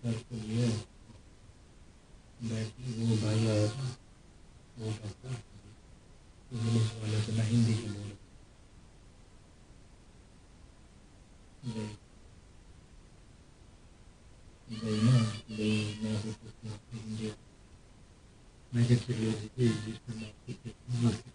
कल को ये वो भाई आया था, वो कहता इंग्लिश वाले से मैं हिंदी के बोल गई गई ना गई मैं सोचती हिंदी मैं क्या चली इंग्लिश में बात करती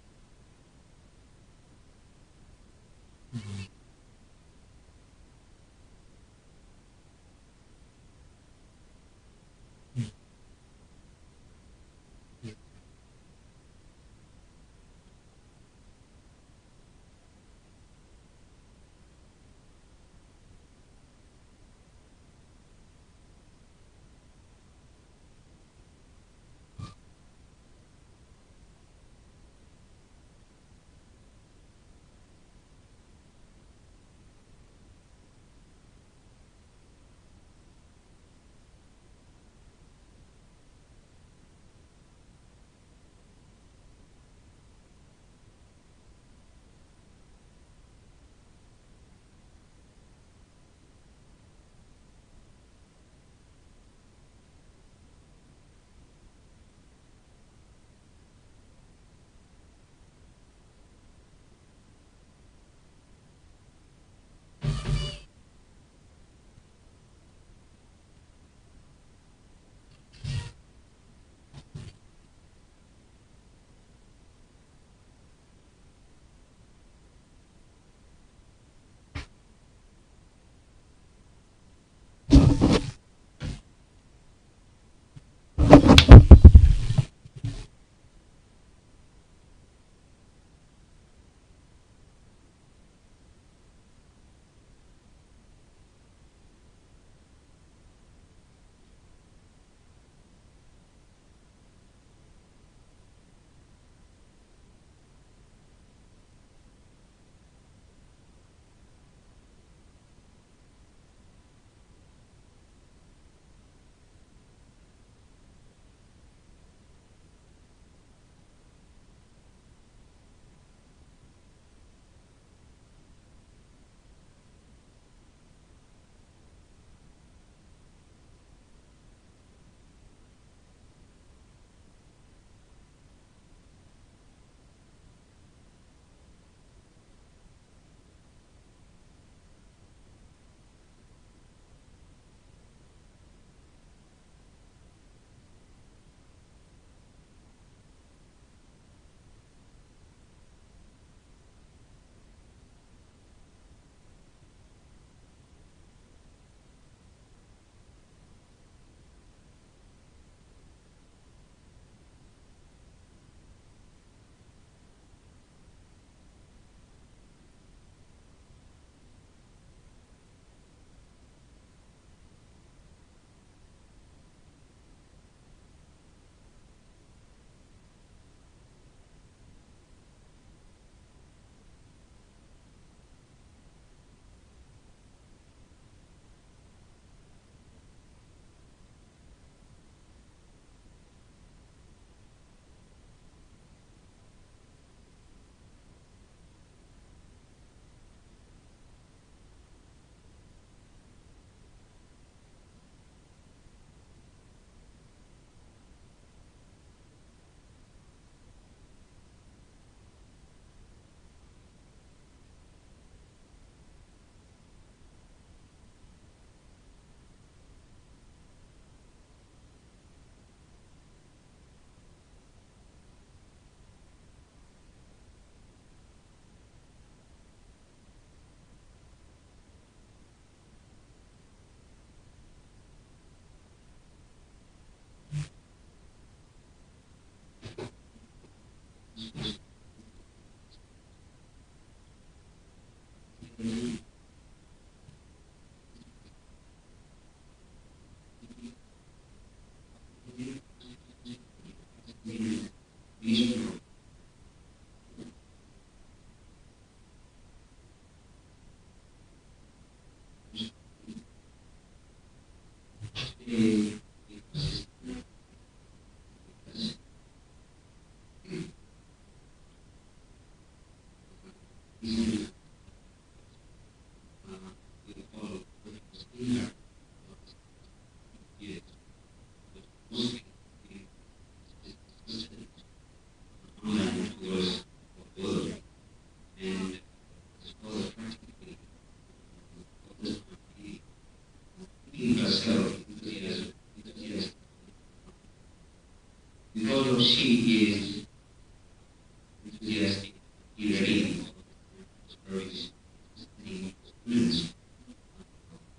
because of she is enthusiastic, she ready for service, the students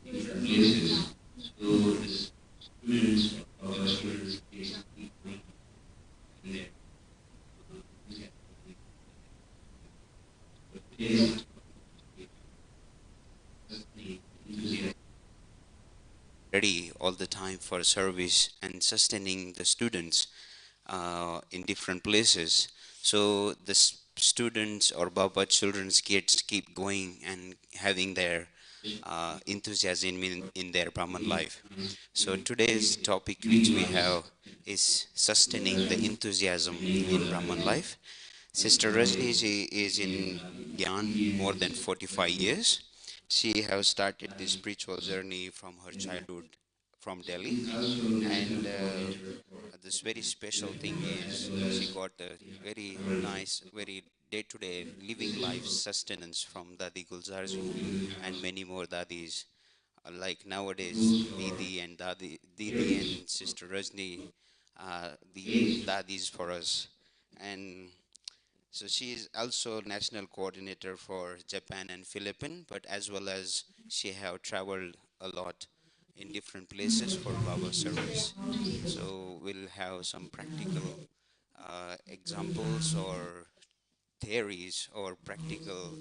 in different places. So the students, our students, is keep going in there. Today's enthusiasm ready all the time for service and sustaining the students in different places. So the students or Baba children's kids keep going and having their enthusiasm in their Brahman life. So today's topic which we have is sustaining the enthusiasm in Brahman life. Sister Rajni ji is in Gyan more than 45 years. She has started this spiritual journey from her childhood from Delhi, and this very special thing is she got a very nice, very day-to-day living life sustenance from Dadi Gulzarji and many more Dadis. Like nowadays, Didi and Sister Rajni, the Dadis for us. And so she is also national coordinator for Japan and Philippines, but as well as she have traveled a lot in different places for Baba service. So we'll have some practical examples or theories or practical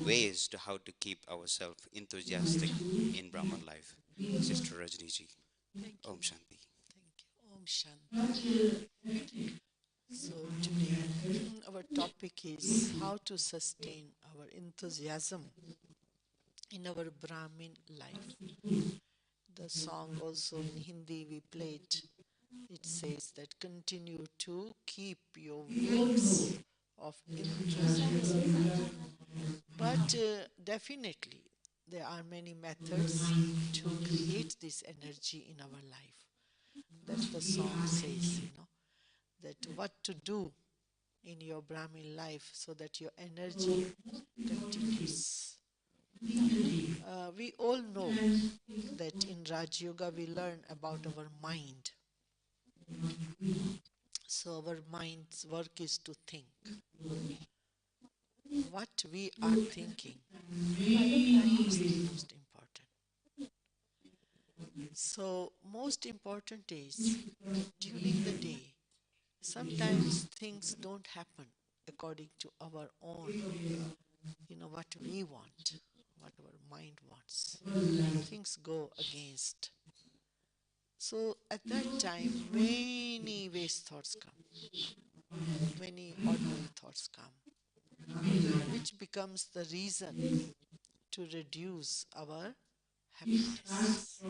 ways to how to keep ourselves enthusiastic in Brahman life. Sister Rajni ji, Thank you. Om Shanti. Thank you. Om Shanti. So today our topic is how to sustain our enthusiasm in our Brahmin life. The song also in Hindi we played. It says that continue to keep your wings of enthusiasm. But definitely there are many methods to create this energy in our life. That the song says, that what to do in your Brahmin life so that your energy continues. We all know that in Raj Yoga we learn about our mind. So our mind's work is to think. What we are thinking, that is the most important. So most important is that during the day, sometimes things don't happen according to our own, what we want, what our mind wants. Things go against. So at that time, many waste thoughts come, many ordinary thoughts come, which becomes the reason to reduce our happiness,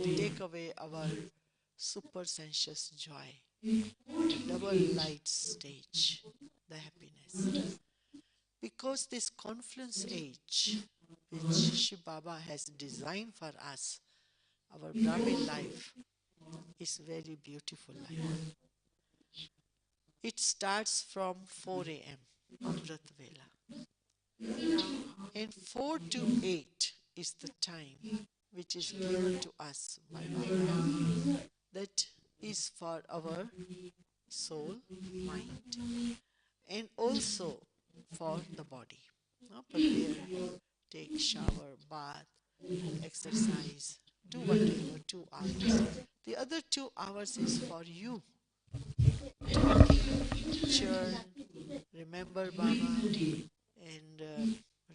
to take away our supersensuous joy, the double light stage, the happiness. Because this confluence age, which Shiv Baba has designed for us, our Brahmin life, is very beautiful life. It starts from 4 a.m. Amrit Vela. And 4 to 8 is the time which is given to us by Baba. That is for our soul, mind, and also for the body. Now prepare, take shower, bath, exercise, do whatever 2 hours. The other 2 hours is for you to churn, remember Baba, and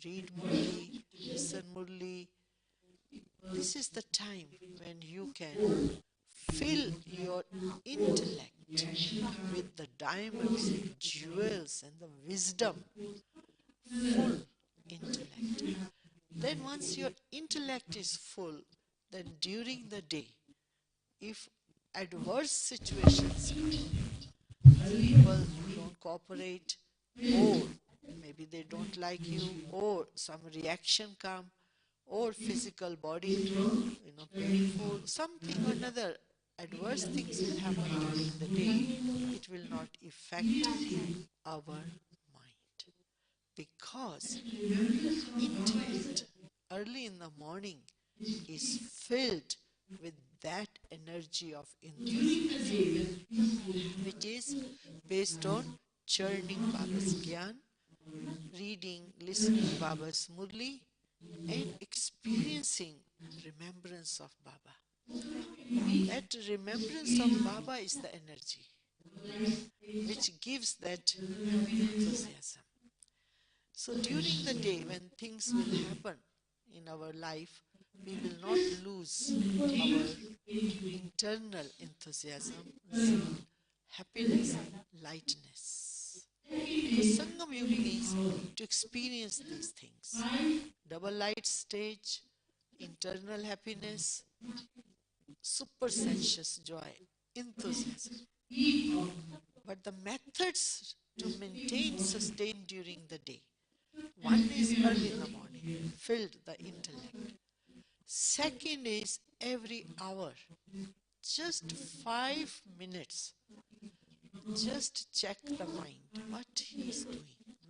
read Murli, listen Murli. This is the time when you can fill your intellect with the diamonds and jewels and the wisdom, full intellect. Then once your intellect is full, then during the day, if adverse situations come, people don't cooperate, or maybe they don't like you, or some reaction come, or physical body, painful, something or another, adverse things will happen during the day. It will not affect our mind because the intellect early in the morning is filled with that energy of enthusiasm. is based on churning Baba's Gyan, reading, listening Baba's Murli, and experiencing remembrance of Baba. That remembrance of Baba is the energy which gives that enthusiasm. So during the day, when things will happen in our life, we will not lose our internal enthusiasm, zeal, happiness, lightness. Because Sangam Yuga means to experience these things. Double light stage, internal happiness, super sensuous joy, enthusiasm. But the methods to maintain, sustain during the day. One is early in the morning, filled the intellect. Second is every hour, just 5 minutes. Just check the mind, what he is doing,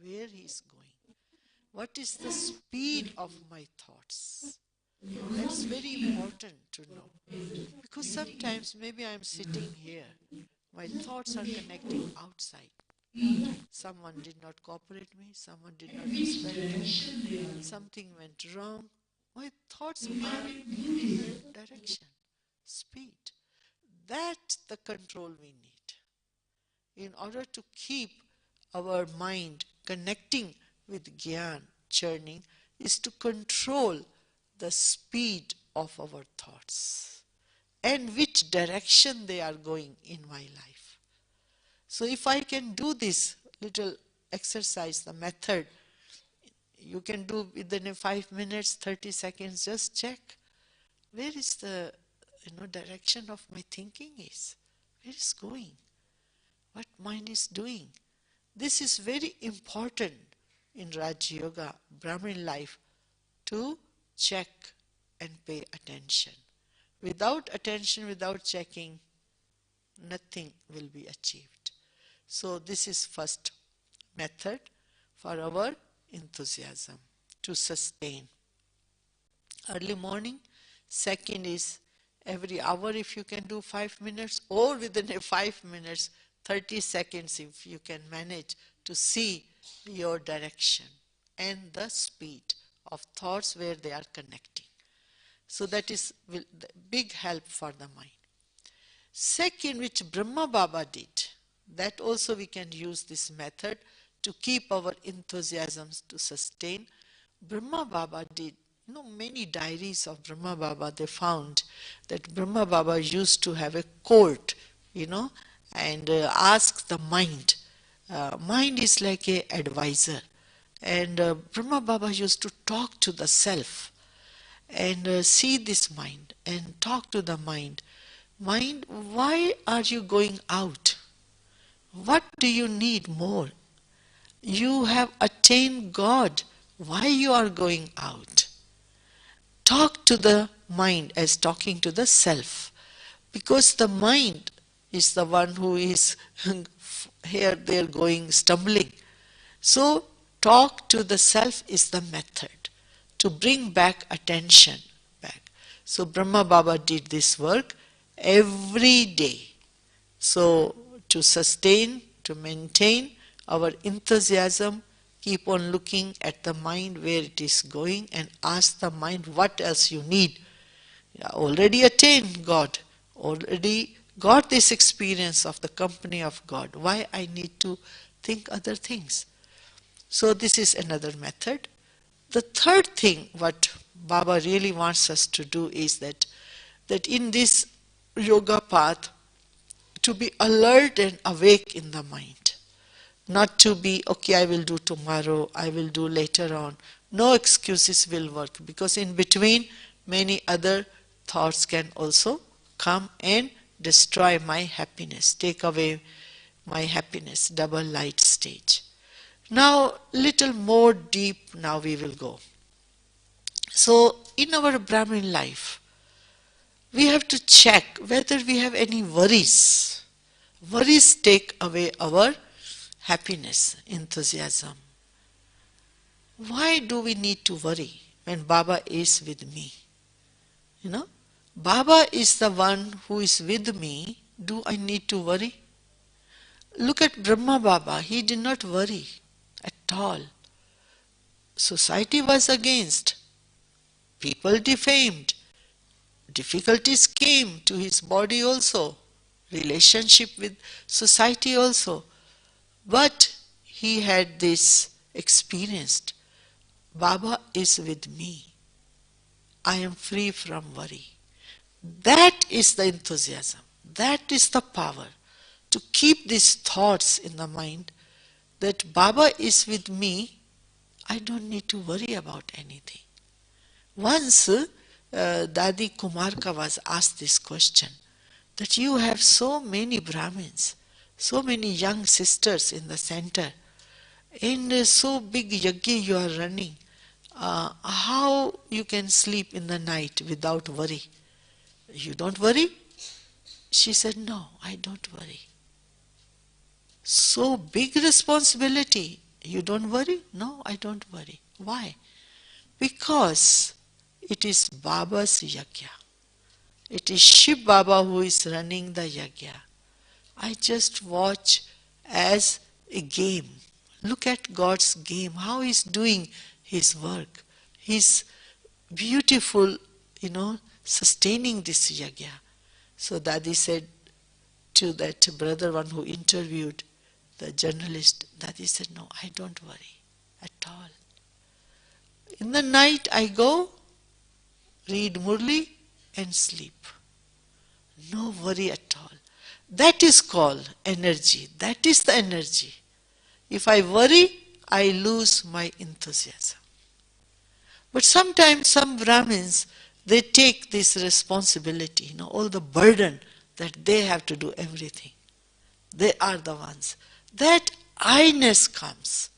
where he is going, what is the speed of my thoughts. That's very important to know. Because sometimes maybe I'm sitting here, my thoughts are connecting outside. Someone did not cooperate me, someone did not respect me, something went wrong. My thoughts are in different direction, speed. That's the control we need. In order to keep our mind connecting with Gyan, churning, is to control the speed of our thoughts and which direction they are going in my life. So if I can do this little exercise, the method, you can do within 5 minutes, 30 seconds, just check where is the direction of my thinking is, where is going, what mind is doing. This is very important in Raj Yoga, Brahmin life, to check and pay attention. Without attention, without checking, nothing will be achieved. So this is first method for our enthusiasm to sustain. Early morning. Second is every hour if you can do 5 minutes, or within a 5 minutes, 30 seconds if you can manage to see your direction and the speed of thoughts where they are connecting. So that is big help for the mind. Second, which Brahma Baba did, that also we can use this method to keep our enthusiasms to sustain. Brahma Baba did, many diaries of Brahma Baba, they found that Brahma Baba used to have a court, and ask the mind. Mind is like a advisor. And Brahma Baba used to talk to the self and see this mind and talk to the mind. Mind, why are you going out? What do you need more? You have attained God. Why you are going out? Talk to the mind as talking to the self. Because the mind is the one who is here, there, going, stumbling. So, talk to the self is the method to bring back attention back. So, Brahma Baba did this work every day. So, to sustain, to maintain our enthusiasm, keep on looking at the mind where it is going and ask the mind what else you need. Already attained God, already got this experience of the company of God. Why I need to think other things? So this is another method. The third thing what Baba really wants us to do is that in this yoga path, to be alert and awake in the mind. Not to be, okay, I will do tomorrow, I will do later on. No excuses will work, because in between many other thoughts can also come and destroy my happiness, take away my happiness, double light stage. Now, little more deep now we will go. So, in our Brahmin life, we have to check whether we have any worries. Worries take away our happiness, enthusiasm. Why do we need to worry when Baba is with me? Baba is the one who is with me. Do I need to worry? Look at Brahma Baba, he did not worry at all. Society was against, people defamed, difficulties came to his body also, relationship with society also. But he had this experienced, Baba is with me. I am free from worry. That is the enthusiasm. That is the power to keep these thoughts in the mind that Baba is with me. I don't need to worry about anything. Once Dadi Kumarka was asked this question that you have so many Brahmins, so many young sisters in the center, and so big yajna you are running. How you can sleep in the night without worry? You don't worry? She said, no, I don't worry. So big responsibility. You don't worry? No, I don't worry. Why? Because it is Baba's yajna. It is Shiv Baba who is running the yajna. I just watch as a game. Look at God's game, how He's doing His work. He's beautiful, sustaining this yajna. So Dadi said to that brother one who interviewed the journalist, Dadi said, no, I don't worry at all. In the night I go, read Murli and sleep. No worry at all. That is called energy. That is the energy. If I worry, I lose my enthusiasm. But sometimes some Brahmins, they take this responsibility, all the burden that they have to do everything. They are the ones. That I-ness comes.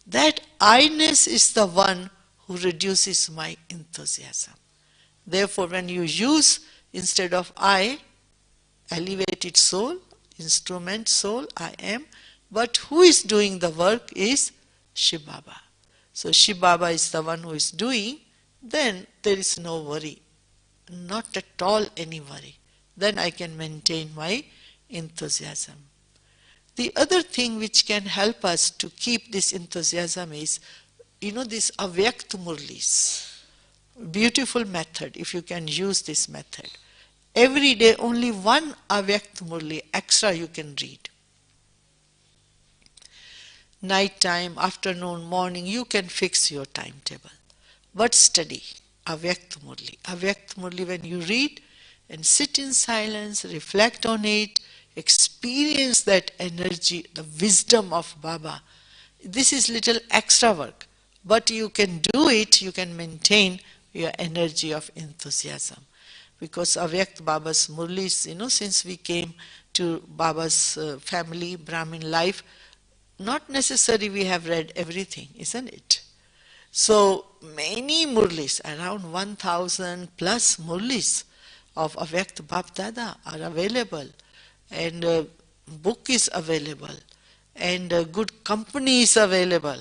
That I-ness is the one who reduces my enthusiasm. Therefore, when you use instead of I, elevated soul, instrument soul, I am, but who is doing the work is Shiv Baba. So Shiv Baba is the one who is doing, then there is no worry, not at all any worry. Then I can maintain my enthusiasm. The other thing which can help us to keep this enthusiasm is, this avyakt murlis. Beautiful method if you can use this method. Every day only one avyakt murli extra you can read. Night time, afternoon, morning, you can fix your timetable. But study avyakt murli. Avyakt murli when you read and sit in silence, reflect on it, experience that energy, the wisdom of Baba. This is little extra work, but you can do it, you can maintain your energy of enthusiasm. Because Avyakt Baba's Murlis, since we came to Baba's family, Brahmin life, not necessary we have read everything, isn't it? So many Murlis, around 1000 plus Murlis of Avyakt Bab Dada are available, and book is available, and good company is available.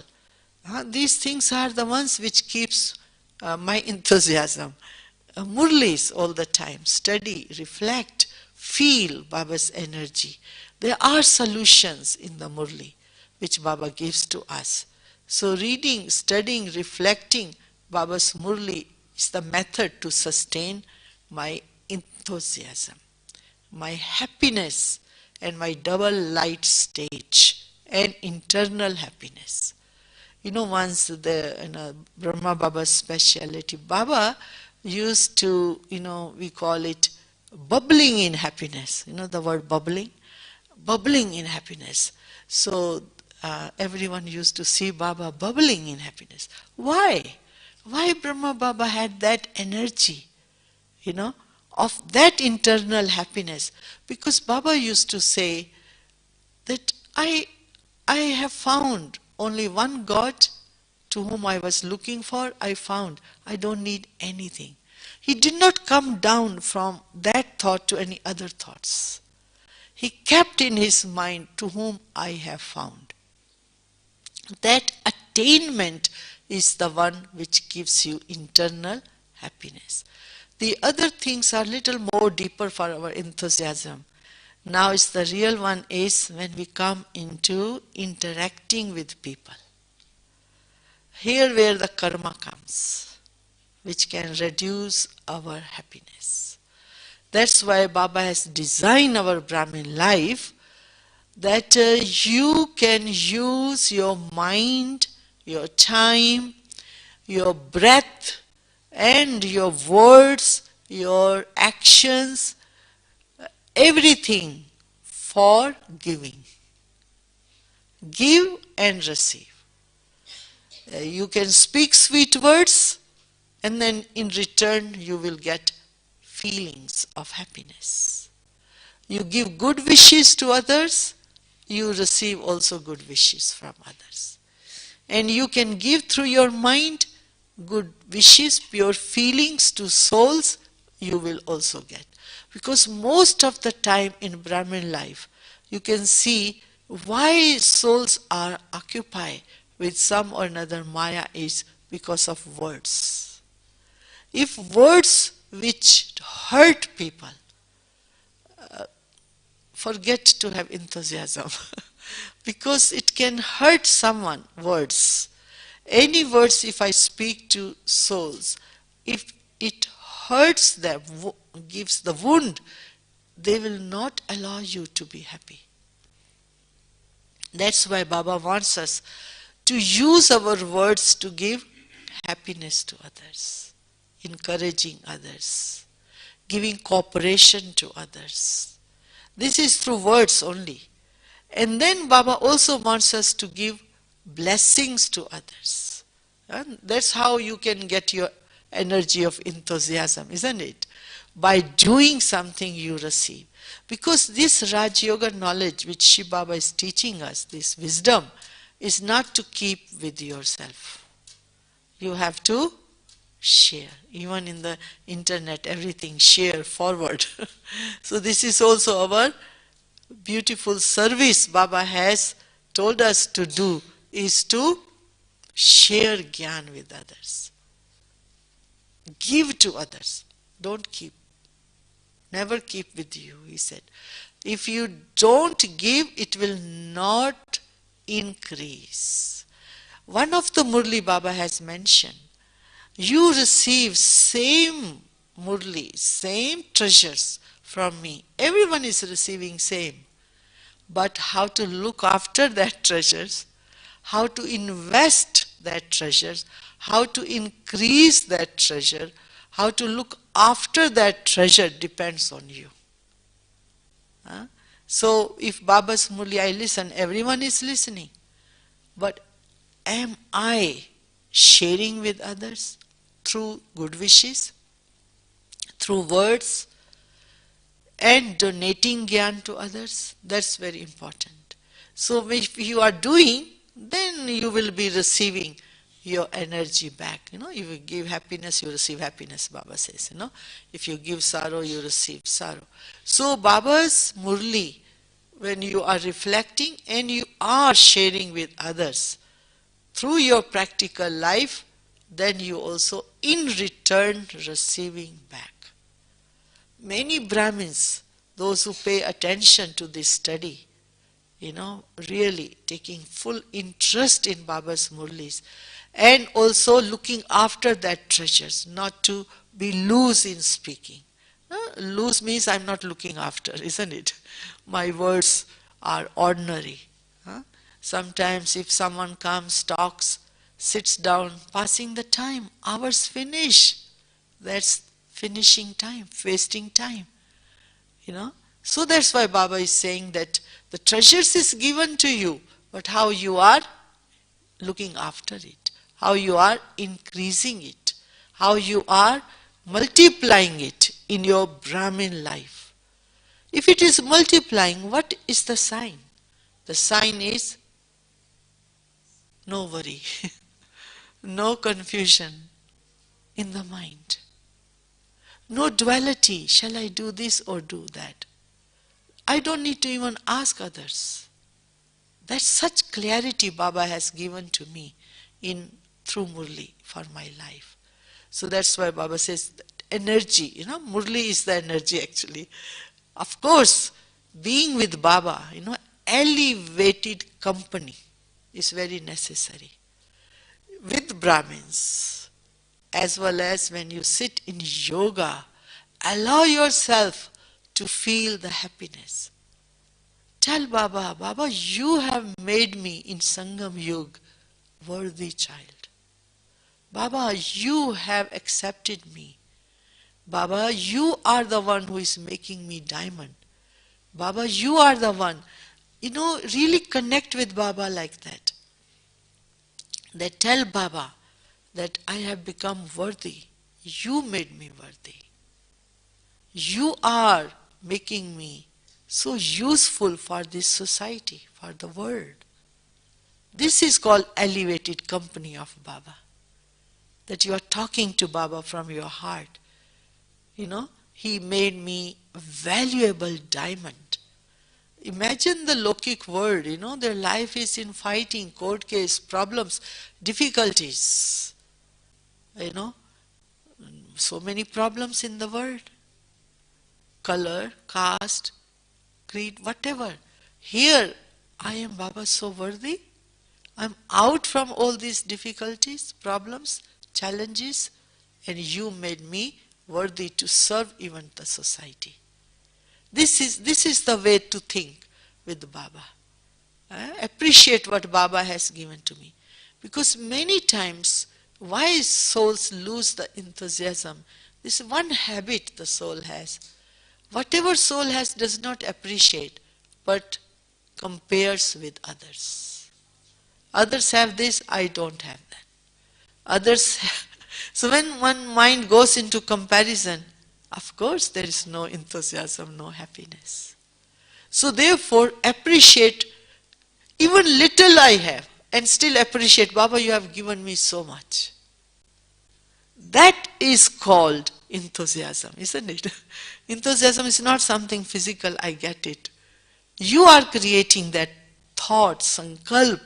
These things are the ones which keeps my enthusiasm. Murlis all the time, study, reflect, feel Baba's energy. There are solutions in the Murli which Baba gives to us. So reading, studying, reflecting Baba's Murli is the method to sustain my enthusiasm, my happiness, and my double light stage and internal happiness. Once the Brahma Baba's speciality, Baba used to, we call it bubbling in happiness. The word bubbling? Bubbling in happiness. So everyone used to see Baba bubbling in happiness. Why? Why Brahma Baba had that energy, of that internal happiness? Because Baba used to say that I have found only one God to whom I was looking for, I found. I don't need anything. He did not come down from that thought to any other thoughts. He kept in his mind to whom I have found. That attainment is the one which gives you internal happiness. The other things are little more deeper for our enthusiasm. Now it's the real one is when we come into interacting with people. Here where the karma comes, which can reduce our happiness. That's why Baba has designed our Brahmin life that you can use your mind, your time, your breath, and your words, your actions, everything for giving. Give and receive. You can speak sweet words, and then in return, you will get feelings of happiness. You give good wishes to others, you receive also good wishes from others. And you can give through your mind good wishes, pure feelings to souls, you will also get. Because most of the time in Brahmin life, you can see why souls are occupied with some or another Maya is because of words. If words which hurt people, forget to have enthusiasm because it can hurt someone, words. Any words, if I speak to souls, if it hurts them, gives the wound, they will not allow you to be happy. That's why Baba wants us to use our words to give happiness to others, encouraging others, giving cooperation to others. This is through words only. And then Baba also wants us to give blessings to others. And that's how you can get your energy of enthusiasm, isn't it? By doing something you receive. Because this Raj Yoga knowledge which Shiv Baba is teaching us, this wisdom, is not to keep with yourself. You have to share. Even in the internet, everything share, forward. So this is also our beautiful service Baba has told us to do, is to share Gyan with others. Give to others. Don't keep. Never keep with you, he said. If you don't give, it will not increase. One of the Murli Baba has mentioned, you receive same Murli, same treasures from me. Everyone is receiving same. But how to look after that treasures, how to invest that treasures, how to increase that treasure, how to look after that treasure depends on you. Huh? So if Baba's Murli I listen, everyone is listening. But am I sharing with others through good wishes, through words, and donating Gyan to others? That's very important. So if you are doing, then you will be receiving your energy back. If you give happiness, you receive happiness, Baba says. If you give sorrow, you receive sorrow. So Baba's Murli, when you are reflecting and you are sharing with others through your practical life, then you also in return receiving back. Many Brahmins, those who pay attention to this study, really taking full interest in Baba's Murlis and also looking after that treasures, not to be loose in speaking. Loose means I'm not looking after, isn't it? My words are ordinary. Sometimes if someone comes, talks, sits down, passing the time, hours finish. That's finishing time, wasting time. So that's why Baba is saying that the treasures is given to you, but how you are looking after it, how you are increasing it, how you are multiplying it in your Brahmin life. If it is multiplying, what is the sign? The sign is no worry, no confusion in the mind, no duality, shall I do this or do that? I don't need to even ask others. That's such clarity Baba has given to me through Murli for my life. So that's why Baba says that energy, Murli is the energy actually. Of course, being with Baba, elevated company is very necessary. With Brahmins, as well as when you sit in yoga, allow yourself to feel the happiness. Tell Baba, Baba, you have made me in Sangam Yug worthy child. Baba, you have accepted me. Baba, you are the one who is making me diamond. Baba, you are the one. Really connect with Baba like that. That tell Baba that I have become worthy. You made me worthy. You are making me so useful for this society, for the world. This is called elevated company of Baba. That you are talking to Baba from your heart. He made me a valuable diamond. Imagine the Lokic world, their life is in fighting, court case, problems, difficulties. You know, so many problems in the world. Color, caste, creed, whatever. Here, I am Baba so worthy. I'm out from all these difficulties, problems, challenges, and you made me worthy to serve even the society. This is the way to think with Baba. Appreciate what Baba has given to me. Because many times, why souls lose the enthusiasm? This one habit the soul has. Whatever soul has does not appreciate, but compares with others. Others have this, I don't have that. Others so when one mind goes into comparison, of course there is no enthusiasm, no happiness. So therefore appreciate even little I have and still appreciate, Baba, you have given me so much. That is called enthusiasm, isn't it? Enthusiasm is not something physical, I get it. You are creating that thought, sankalp,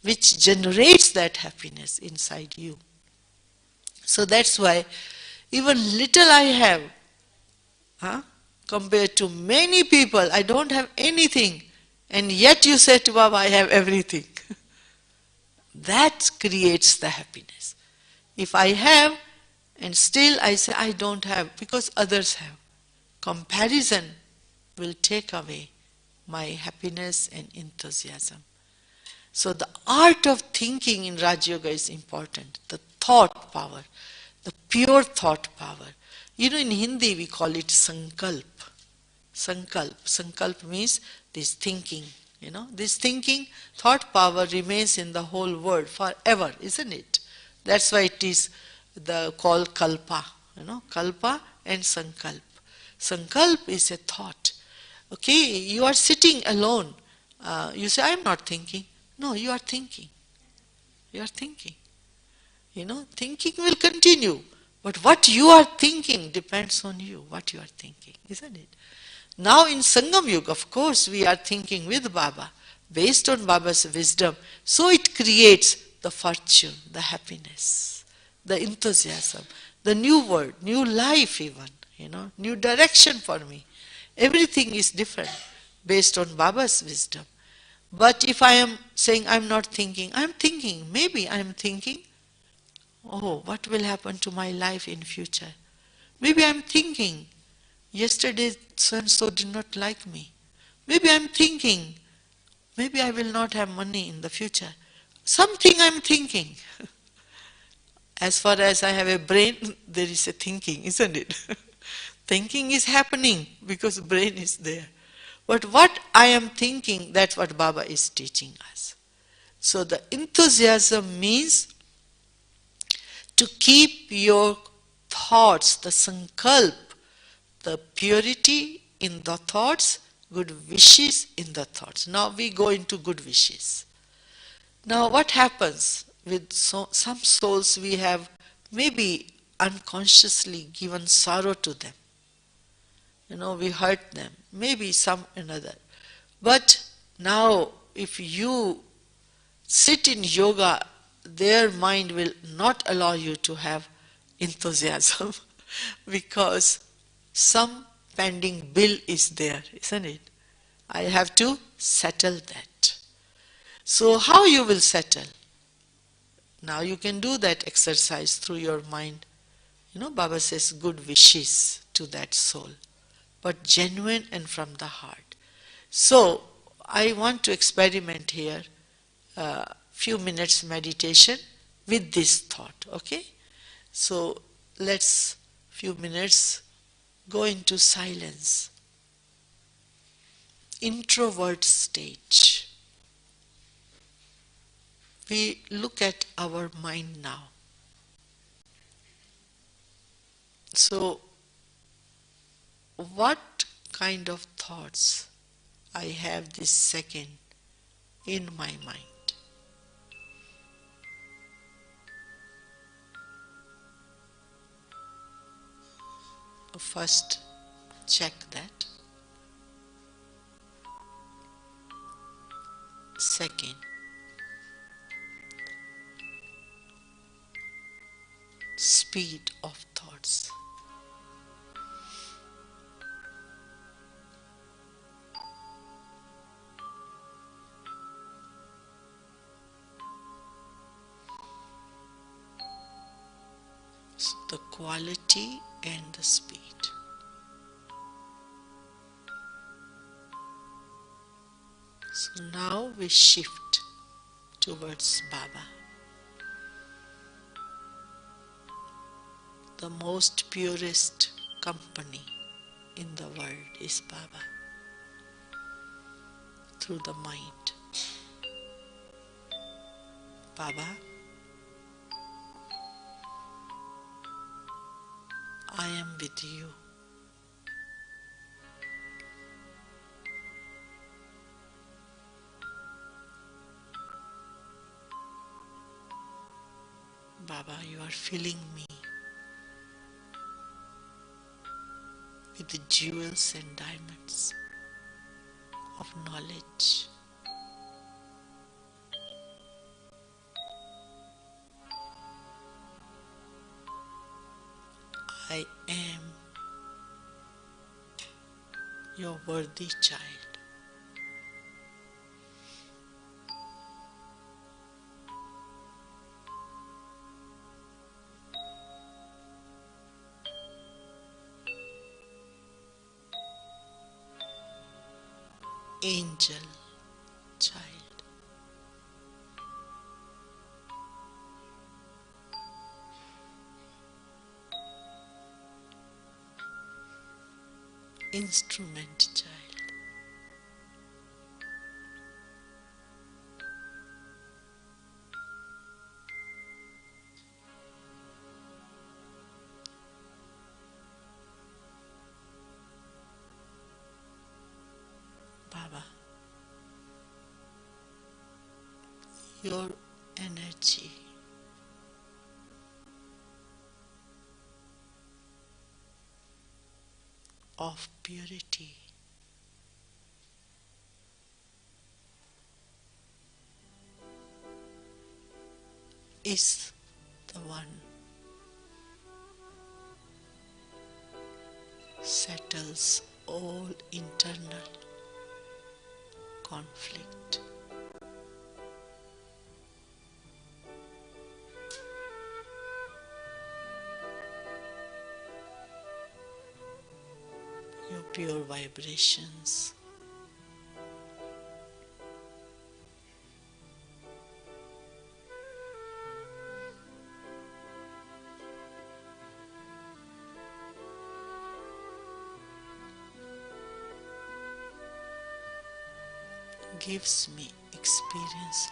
which generates that happiness inside you. So that's why even little I have, compared to many people, I don't have anything, and yet you say to Baba, I have everything. That creates the happiness. If I have, and still I say I don't have, because others have, comparison will take away my happiness and enthusiasm. So the art of thinking in Raj Yoga is important. The thought power, the pure thought power. In Hindi we call it sankalp. Sankalp. Sankalp means this thinking. This thinking, thought power remains in the whole world forever, isn't it? That's why it is called kalpa. Kalpa and sankalp. Sankalp is a thought. Okay, you are sitting alone. You say, I'm not thinking. No, you are thinking. You are thinking. Thinking will continue. But what you are thinking depends on you, what you are thinking, isn't it? Now in Sangam Yuga, of course, we are thinking with Baba, based on Baba's wisdom. So it creates the fortune, the happiness, the enthusiasm, the new world, new life even, new direction for me. Everything is different based on Baba's wisdom. But if I am saying I'm not thinking, I'm thinking, maybe I'm thinking, oh, what will happen to my life in future? Maybe I'm thinking, yesterday so-and-so did not like me. Maybe I'm thinking, maybe I will not have money in the future. Something I'm thinking. As far as I have a brain, there is a thinking, isn't it? Thinking is happening because brain is there. But what I am thinking, that's what Baba is teaching us. So the enthusiasm means to keep your thoughts, the sankalp, the purity in the thoughts, good wishes in the thoughts. Now we go into good wishes. Now what happens with some souls, we have maybe unconsciously given sorrow to them. We hurt them, maybe some another. But now if you sit in yoga, their mind will not allow you to have enthusiasm because some pending bill is there, isn't it? I have to settle that. So, how you will settle? Now you can do that exercise through your mind. Baba says good wishes to that soul, but genuine and from the heart. So, I want to experiment here few minutes meditation with this thought, okay? So, let's few minutes go into silence, introvert stage. We look at our mind now. So, what kind of thoughts I have this second in my mind? First, check that. Second, speed of thoughts. So the quality and the speed. So now we shift towards Baba. The most purest company in the world is Baba through the mind. Baba, I am with you. Baba, you are filling me with the jewels and diamonds of knowledge. I am your worthy child. Angel child. Instrument child. Baba, your energy of purity is the one settles all internal conflict. Your pure vibrations gives me experience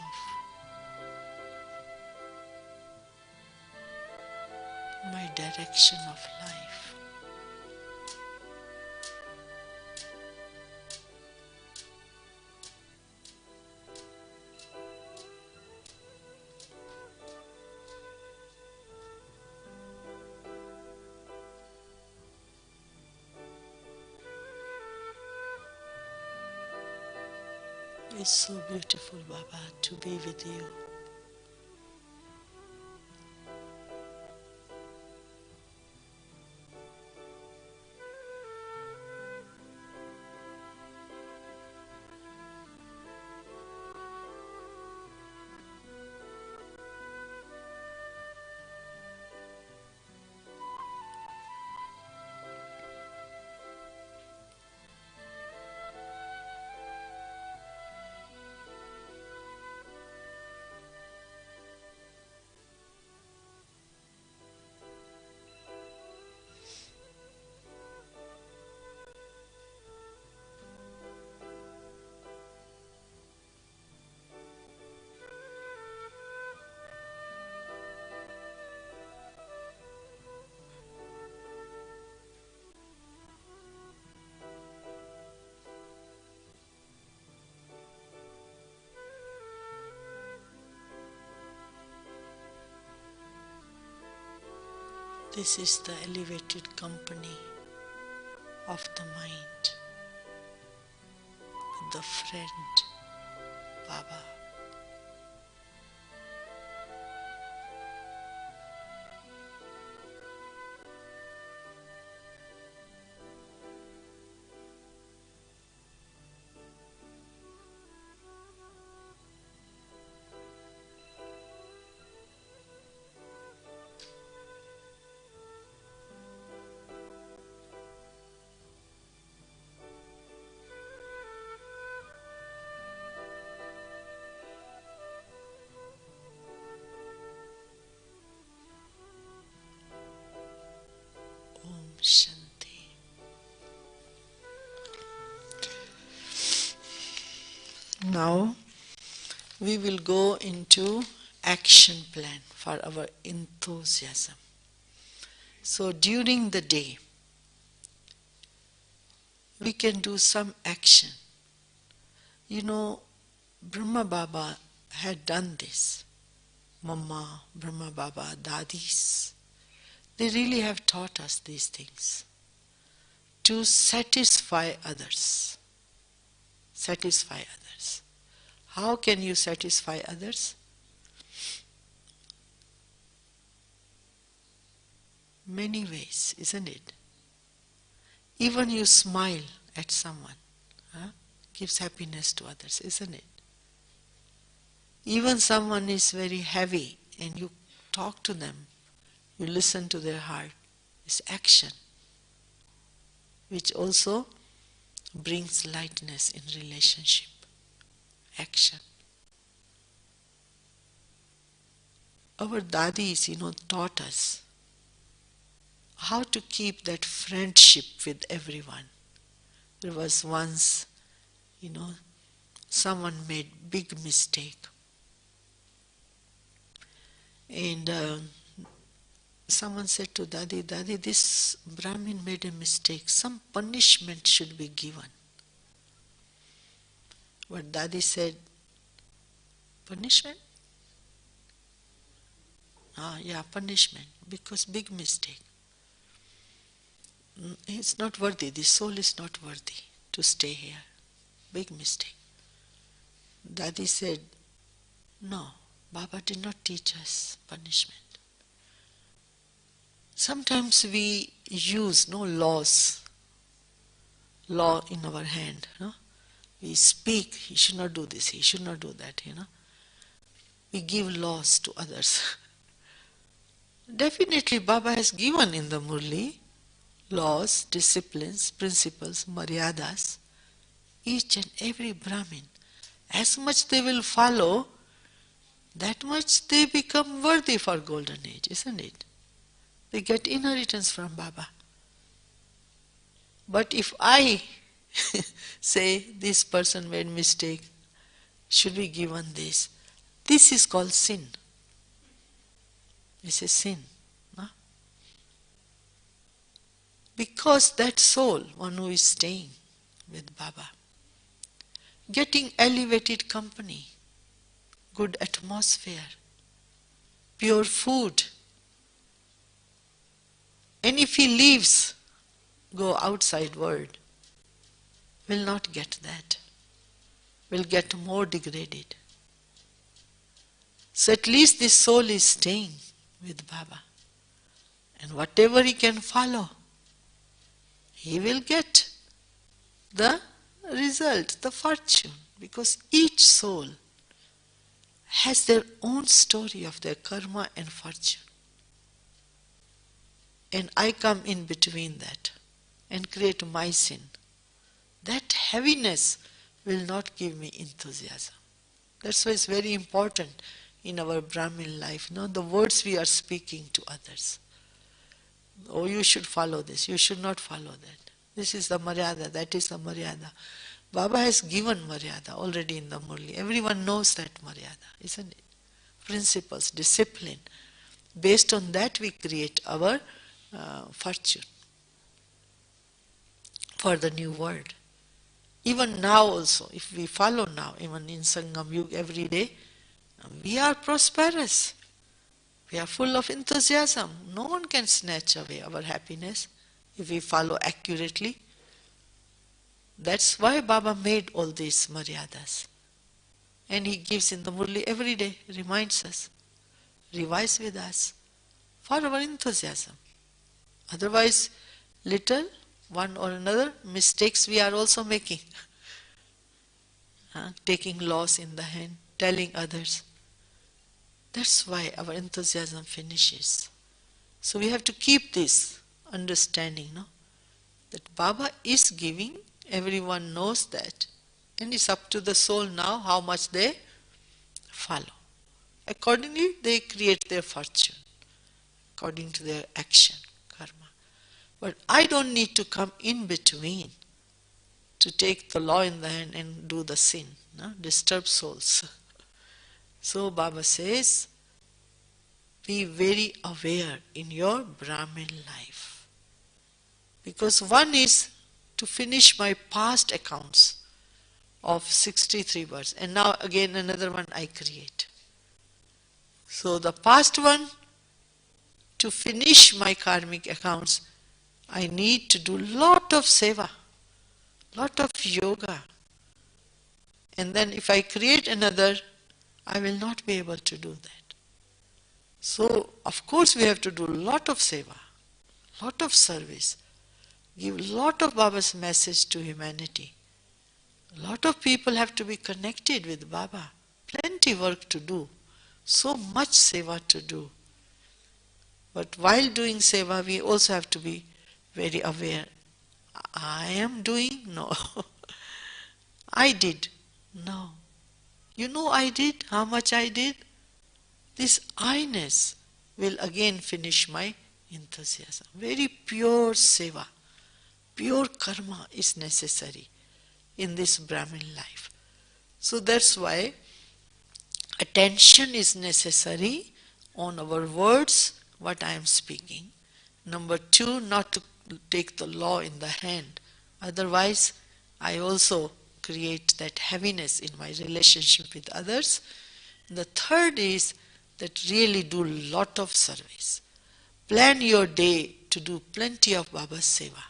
of my direction of life. It's so beautiful, Baba, to be with you. This is the elevated company of the mind, the friend Baba. Om Shanti. Now we will go into action plan for our enthusiasm. So during the day, we can do some action. You know, Brahma Baba had done this. Mama, Brahma Baba, Dadis, they really have taught us these things to satisfy others. Satisfy others. How can you satisfy others? Many ways, isn't it? Even you smile at someone, huh? Gives happiness to others, isn't it? Even someone is very heavy and you talk to them, you listen to their heart. It's action, which also brings lightness in relationship. Action. Our dadis, taught us how to keep that friendship with everyone. There was once, you know, someone made big mistake, and someone said to Dadi, Dadi, this Brahmin made a mistake. Some punishment should be given. But Dadi said, punishment? Ah, yeah, punishment, because big mistake. It's not worthy, the soul is not worthy to stay here. Big mistake. Dadi said, no, Baba did not teach us punishment. Sometimes we use no law in our hand. No? We speak, he should not do this, he should not do that. We give laws to others. Definitely Baba has given in the Murli laws, disciplines, principles, maryadas. Each and every Brahmin, as much they will follow, that much they become worthy for golden age, isn't it? They get inheritance from Baba. But if I say this person made mistake, should be given this, this is called sin. This is sin. No? Because that soul, one who is staying with Baba, getting elevated company, good atmosphere, pure food, and if he leaves, go outside world, will not get that, will get more degraded. So at least this soul is staying with Baba. And whatever he can follow, he will get the result, the fortune. Because each soul has their own story of their karma and fortune. And I come in between that and create my sin. That heaviness will not give me enthusiasm. That's why it's very important in our Brahmin life, the words we are speaking to others. Oh, you should follow this, you should not follow that. This is the maryada, that is the maryada. Baba has given maryada already in the Murli. Everyone knows that maryada, isn't it? Principles, discipline. Based on that we create our fortune for the new world. Even now also, if we follow now, even in Sangam Yug every day, we are prosperous. We are full of enthusiasm. No one can snatch away our happiness if we follow accurately. That's why Baba made all these maryadas. And he gives in the Murli every day, reminds us, revise with us for our enthusiasm. Otherwise, little, one or another mistakes we are also making. Taking laws in the hand, telling others. That's why our enthusiasm finishes. So we have to keep this understanding, no? That Baba is giving, everyone knows that. And it's up to the soul now how much they follow. Accordingly, they create their fortune, according to their action, karma. But I don't need to come in between to take the law in the hand and do the sin, no? Disturb souls. So Baba says, be very aware in your Brahmin life. Because one is to finish my past accounts of 63 births, and now again another one I create. So the past one, to finish my karmic accounts, I need to do lot of seva, lot of yoga. And then if I create another, I will not be able to do that. So of course we have to do lot of seva, lot of service, give lot of Baba's message to humanity. A lot of people have to be connected with Baba. Plenty work to do. So much seva to do. But while doing seva, we also have to be very aware. I am doing? No. I did? No. You know I did? How much I did? This I-ness will again finish my enthusiasm. Very pure seva, pure karma is necessary in this Brahmin life. So that's why attention is necessary on our words, what I am speaking. Number two, not to take the law in the hand. Otherwise, I also create that heaviness in my relationship with others. The third is that really do lot of service. Plan your day to do plenty of Baba's seva.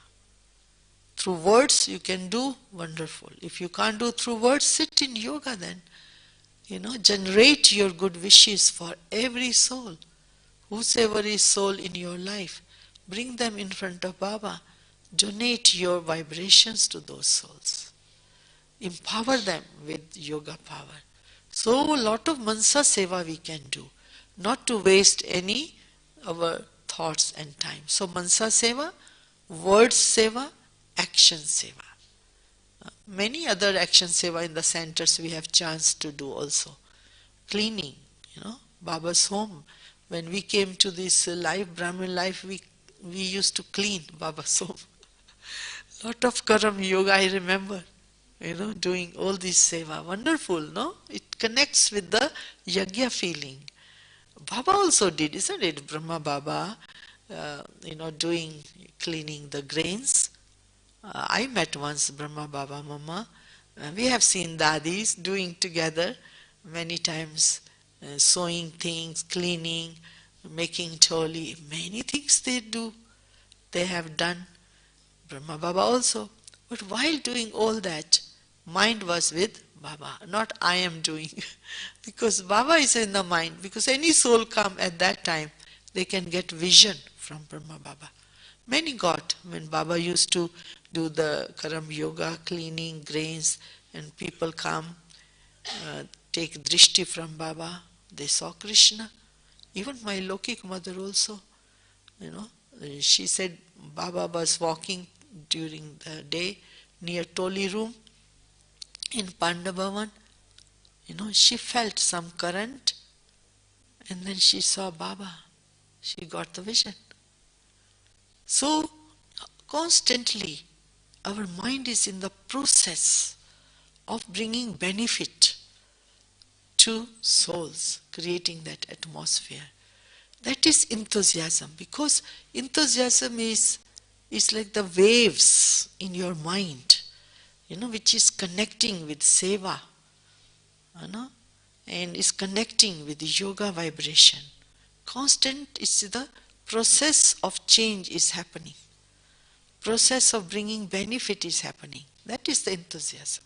Through words you can do wonderful. If you can't do through words, sit in yoga then. Generate your good wishes for every soul. Whosoever is soul in your life, bring them in front of Baba. Donate your vibrations to those souls. Empower them with yoga power. So a lot of mansa seva we can do, not to waste any our thoughts and time. So mansa seva, word seva, action seva. Many other action seva in the centers we have chance to do also. Cleaning, Baba's home. When we came to this life, Brahmin life, we used to clean Baba's home. Lot of karam yoga I remember, doing all this seva. Wonderful, no? It connects with the yagya feeling. Baba also did, isn't it? Brahma Baba, doing, cleaning the grains. I met once Brahma Baba Mama. We have seen dadis doing together many times, sewing things, cleaning, making choli, many things they do. They have done. Brahma Baba also. But while doing all that, mind was with Baba, not I am doing. Because Baba is in the mind, because any soul come at that time, they can get vision from Brahma Baba. Many got when Baba used to do the Karam Yoga, cleaning grains, and people come, take drishti from Baba, they saw Krishna. Even my Lokik mother also, she said Baba was walking during the day near Toli room in Pandavavan. She felt some current and then she saw Baba. She got the vision. So, constantly, our mind is in the process of bringing benefit to souls, creating that atmosphere. That is enthusiasm, because enthusiasm is like the waves in your mind, which is connecting with seva, and is connecting with the yoga vibration. Constant is the process of change is happening. Process of bringing benefit is happening. That is the enthusiasm.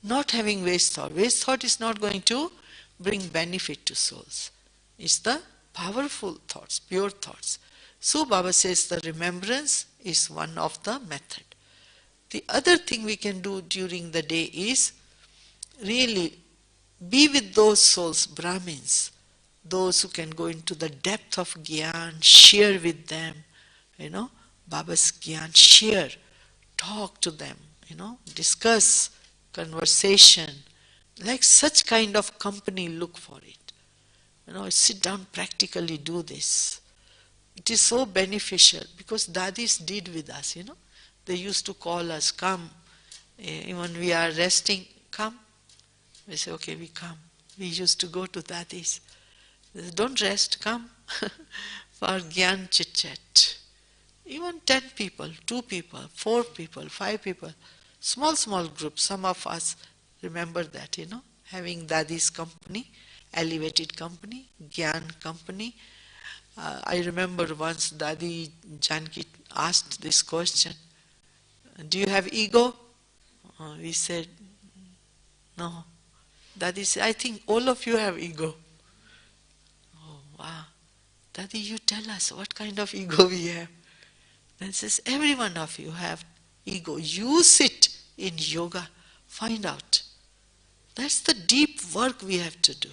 Not having waste thought. Waste thought is not going to bring benefit to souls. It's the powerful thoughts, pure thoughts. So Baba says the remembrance is one of the method. The other thing we can do during the day is really be with those souls, Brahmins, those who can go into the depth of Gyan, share with them, you know, Baba's Gyan, share, talk to them, discuss, conversation. Like such kind of company, look for it. Sit down, practically do this. It is so beneficial because dadis did with us. They used to call us, come, even we are resting, come. We say, okay, we come. We used to go to dadis. They say, don't rest, come for Gyan chit chat. Even 10 people, 2 people, 4 people, 5 people, small, small groups. Some of us remember that, having Dadi's company, elevated company, Gyan company. I remember once Dadi Janki asked this question, do you have ego? We said, no. Dadi said, I think all of you have ego. Oh, wow. Dadi, you tell us what kind of ego we have. Then says, every one of you have ego. Use it in yoga. Find out. That's the deep work we have to do.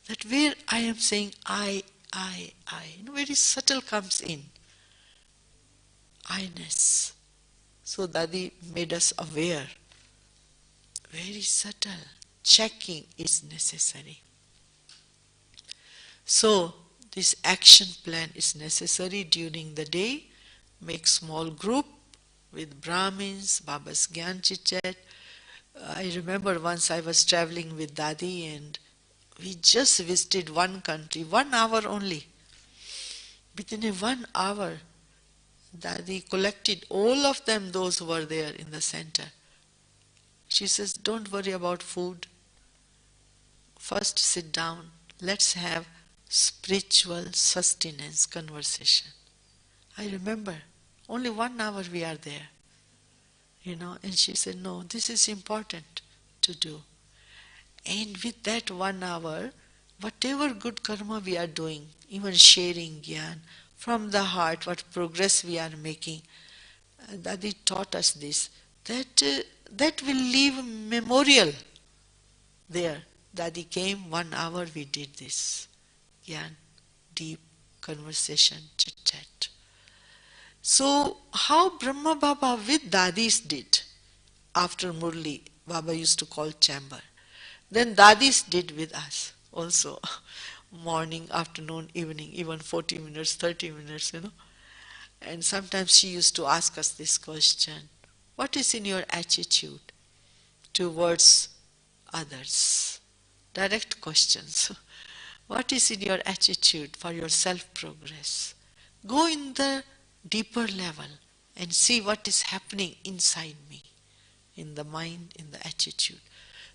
That where I am saying I, very subtle comes in. I-ness. So Dadi made us aware. Very subtle. Checking is necessary. So this action plan is necessary during the day. Make small group with Brahmins, Baba's Gyan Chit-Chat. I remember once I was traveling with Dadi and we just visited one country, 1 hour only. Within a 1 hour, Dadi collected all of them, those who were there in the center. She says, don't worry about food. First sit down. Let's have spiritual sustenance conversation. I remember, only 1 hour we are there. And she said, no, this is important to do. And with that 1 hour, whatever good karma we are doing, even sharing Gyan from the heart, what progress we are making, Dadi taught us this, that will leave memorial there. Dadi came, 1 hour we did this. Gyan, deep conversation, chit-chat. So, how Brahma Baba with Dadis did after Murli, Baba used to call chamber. Then Dadis did with us also. Morning, afternoon, evening, even 40 minutes, 30 minutes. And sometimes she used to ask us this question, what is in your attitude towards others? Direct questions. What is in your attitude for your self-progress? Go in the deeper level and see what is happening inside me, in the mind, in the attitude.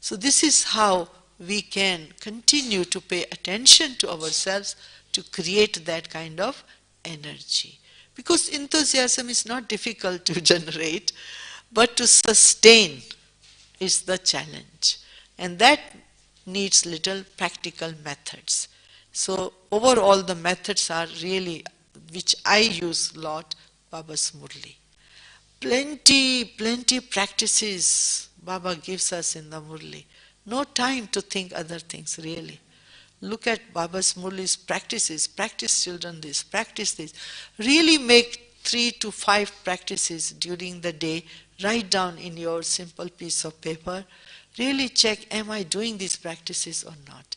So this is how we can continue to pay attention to ourselves to create that kind of energy. Because enthusiasm is not difficult to generate, but to sustain is the challenge. And that needs little practical methods. So overall the methods are really, which I use a lot, Baba's Murli. Plenty practices Baba gives us in the Murli. No time to think other things really. Look at Baba's Murli's practices. Practice children this, practice this. Really make 3 to 5 practices during the day. Write down in your simple piece of paper. Really check, am I doing these practices or not?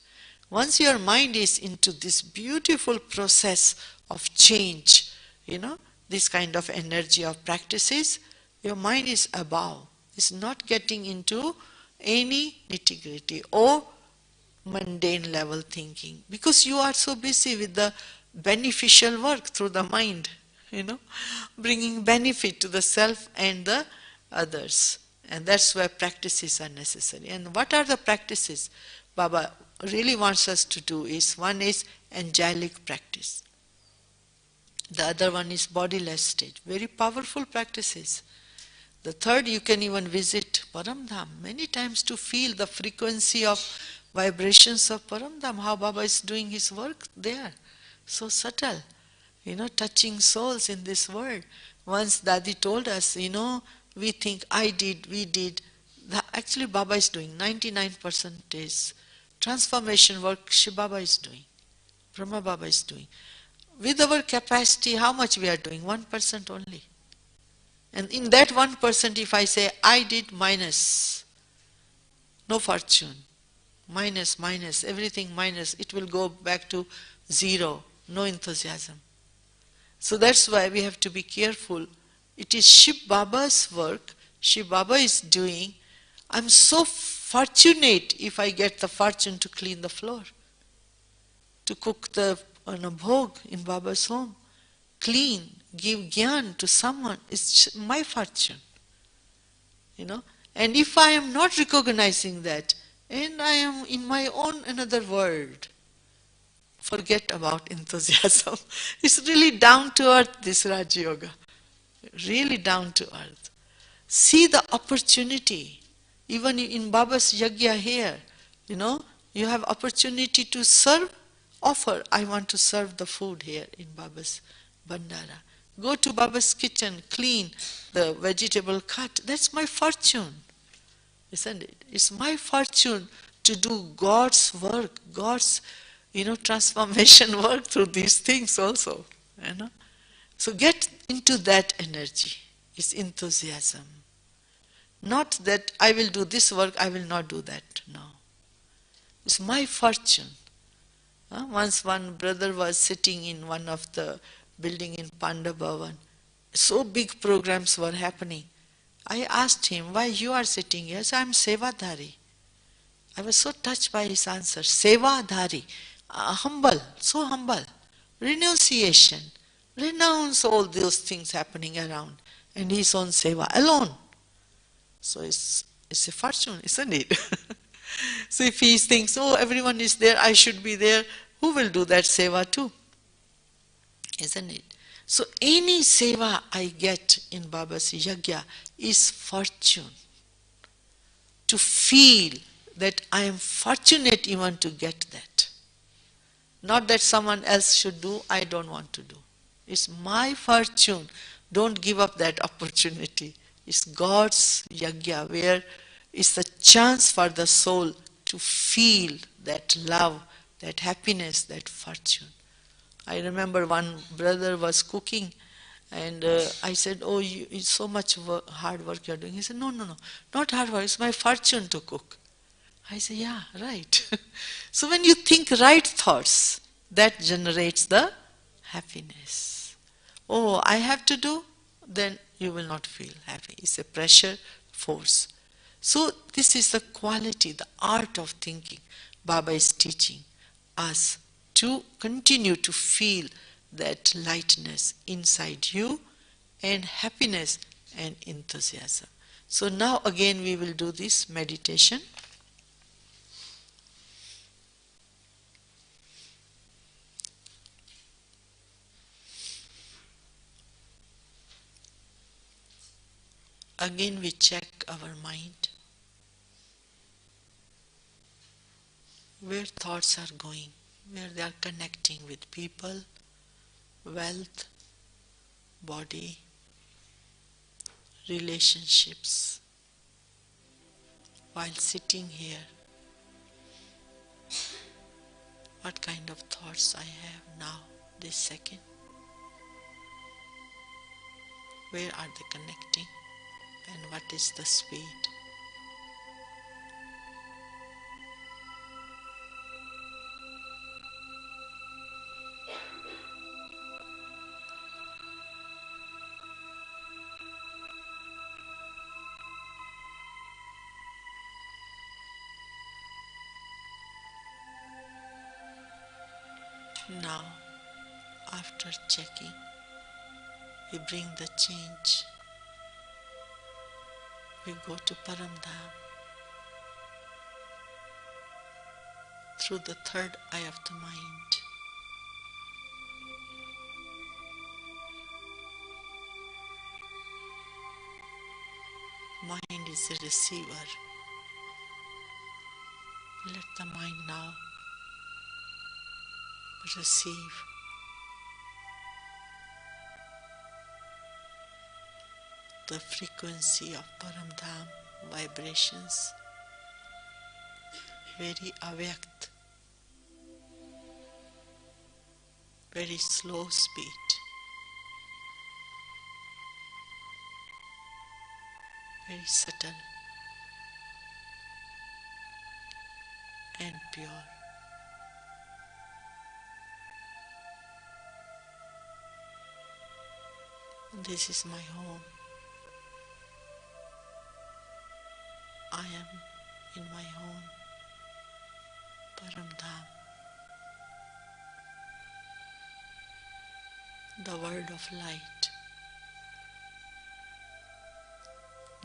Once your mind is into this beautiful process of change, this kind of energy of practices, your mind is above. It's not getting into any nitty-gritty or mundane level thinking because you are so busy with the beneficial work through the mind, bringing benefit to the self and the others. And that's why practices are necessary. And what are the practices Baba really wants us to do is, one is angelic practice. The other one is bodiless stage. Very powerful practices. The third, you can even visit Paramdham many times to feel the frequency of vibrations of Paramdham, how Baba is doing his work there. So subtle, touching souls in this world. Once Dadi told us, we think I did, we did. Actually, Baba is doing 99% is transformation work Shiv Baba is doing, Brahma Baba is doing. With our capacity, how much we are doing? 1% only. And in that 1%, if I say I did minus, no fortune, minus, minus, everything minus, it will go back to zero, no enthusiasm. So that's why we have to be careful. It is Shiv Baba's work, Shiv Baba is doing. I'm so fortunate if I get the fortune to clean the floor, to cook the bhog in Baba's home, clean, give gyan to someone. It's my fortune. And if I am not recognizing that, and I am in my own another world, forget about enthusiasm. It's really down to earth, this Raj Yoga. Really down to earth. See the opportunity. Even in Baba's yagya here, you have opportunity to serve, offer. I want to serve the food here in Baba's bandara. Go to Baba's kitchen, clean the vegetable cut. That's my fortune, isn't it? It's my fortune to do God's work, God's, transformation work through these things also, So get into that energy. It's enthusiasm. Not that I will do this work, I will not do that. No. It's my fortune. Once one brother was sitting in one of the building in Pandabhavan. So big programs were happening. I asked him, why you are sitting here? So I'm Sevadhari. I was so touched by his answer. Sevadhari. Humble, so humble. Renunciation. Renounce all those things happening around. And he's on seva alone. So it's a fortune, isn't it? So if he thinks, oh, everyone is there, I should be there, who will do that seva too? Isn't it? So any seva I get in Baba's yagya is fortune. To feel that I am fortunate even to get that. Not that someone else should do, I don't want to do. It's my fortune. Don't give up that opportunity. It's God's yagya where it's the chance for the soul to feel that love, that happiness, that fortune. I remember one brother was cooking and I said, oh, it's so much hard work you're doing. He said, no, not hard work, it's my fortune to cook. I say, yeah, right. So when you think right thoughts, that generates the happiness. Oh, I have to do, then you will not feel happy. It's a pressure force. So this is the quality, the art of thinking. Baba is teaching us to continue to feel that lightness inside you and happiness and enthusiasm. So now again we will do this meditation. Again we check our mind, where thoughts are going, where they are connecting with people, wealth, body, relationships. While sitting here, what kind of thoughts I have now, this second? Where are they connecting? And what is the speed? Now, after checking, we bring the change. We go to Paramdham through the third eye of the mind. mind is a receiver. Let the mind now receive the frequency of Paramdham vibrations, very avyakt, very slow speed, very subtle and pure. This is my home. I am in my home, Paramdham, the world of light.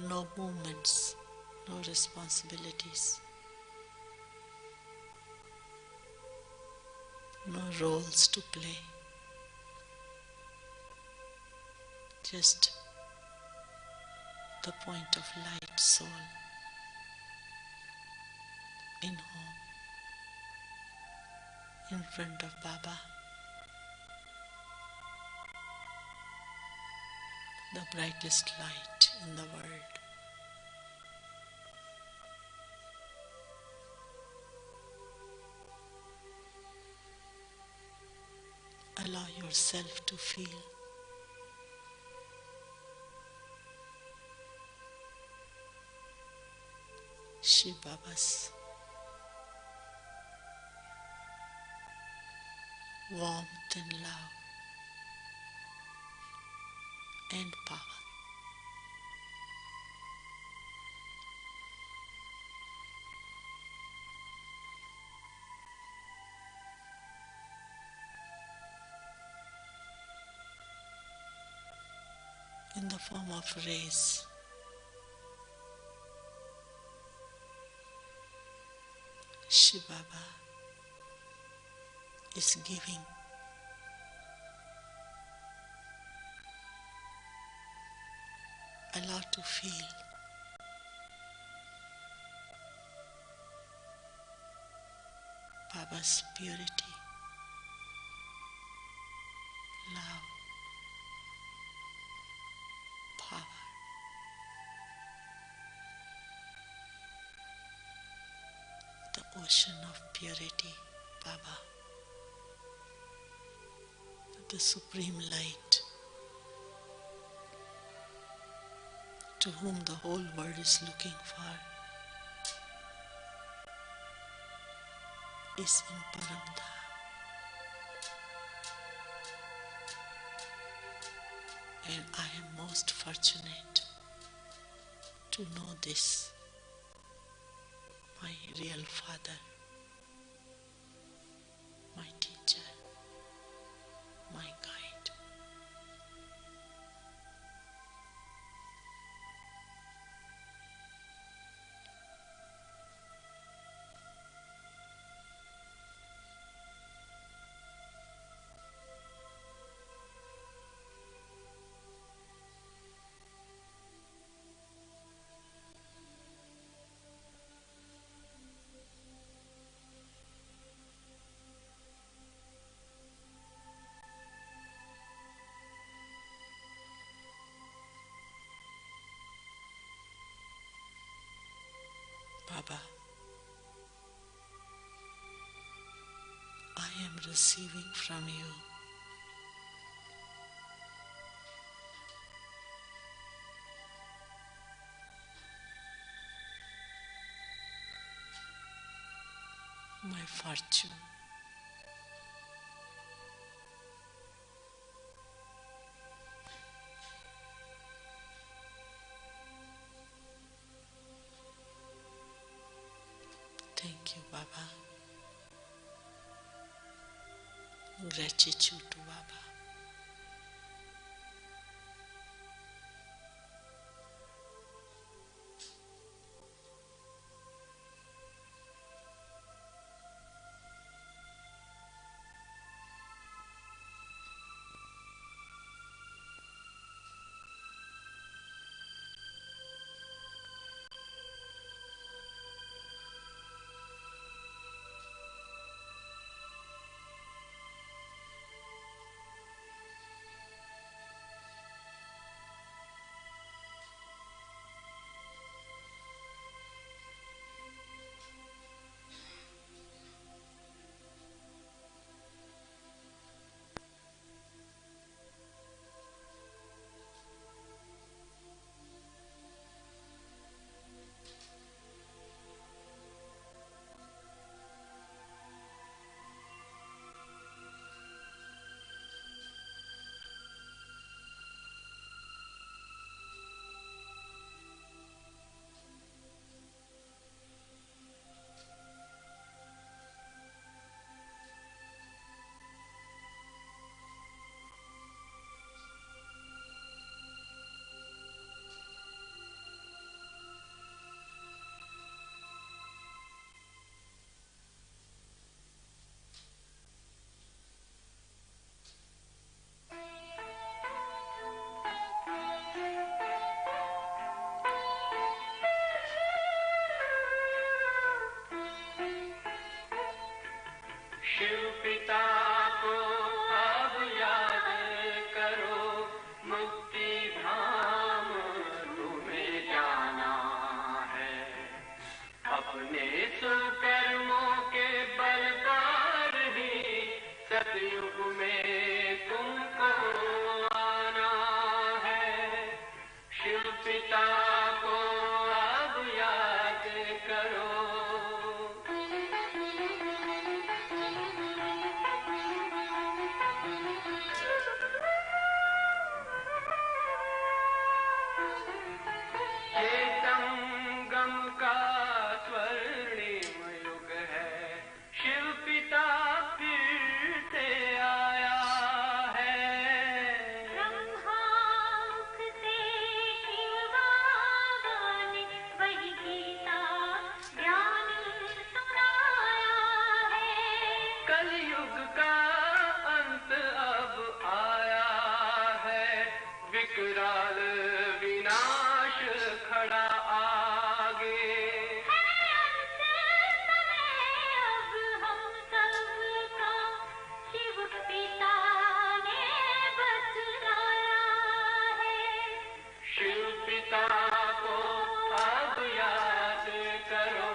No movements, no responsibilities, no roles to play, just the point of light soul in home, in front of Baba, the brightest light in the world. Allow yourself to feel Shiv Baba's warmth and love and power in the form of rays. Shiv Baba is giving a lot to feel Baba's purity, love, power, the ocean of purity, Baba, the supreme light to whom the whole world is looking for, is in Paramdham. And I am most fortunate to know this, my real father, my teacher, my guide. Baba, I am receiving from you my fortune. Thank you, Baba. Gratitude to Baba. Shiv पिता को अब याद करो, मुक्ति धाम तुम्हें जाना है। अपने सुकर्मों के बल पर ही सतयुग में तुमको आना है। शिव पिता को अब याद करो। ये संगम का स्वर्णिम युग है, शिव पिता फिर से आया है। ब्रह्मामुख से शिव बाबा ने वही गीता ज्ञान सुनाया है। कलयुग का अंत अब आया है, विकराल विनाश खड़ा आगे है। अंत समय अब हम सबका शिव पिता ने बतलाया है। शिव पिता को अब याद करो।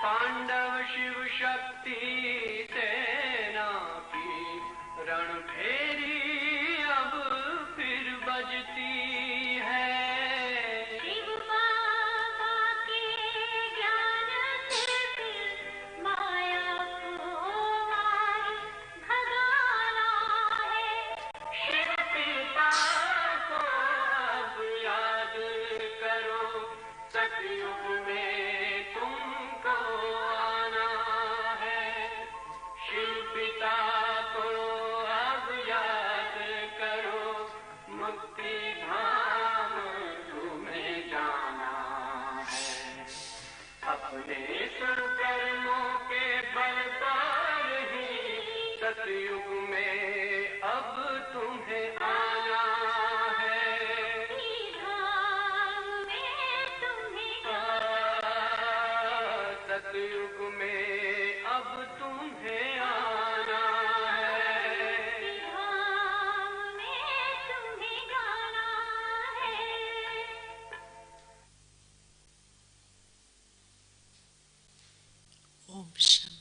पांडव शिव शक्ति सेना की रणभेरी अब फिर बजती है। शिव बाबा के ज्ञान से फिर माया को मार भगाना है। शिव पिता को अब याद करो, सतयुग में तुमको आना है। शिव पिता को अब याद करो, मुक्ति धाम तुम्हें जाना है। अपने सुकर्मों के बल पर ही सतयुग में अब तुम्हें आना है। धाम में तुम्हें सतयुग में अब तुम्हें आना है। धाम में तुम्हें जाना है। ओम शांति।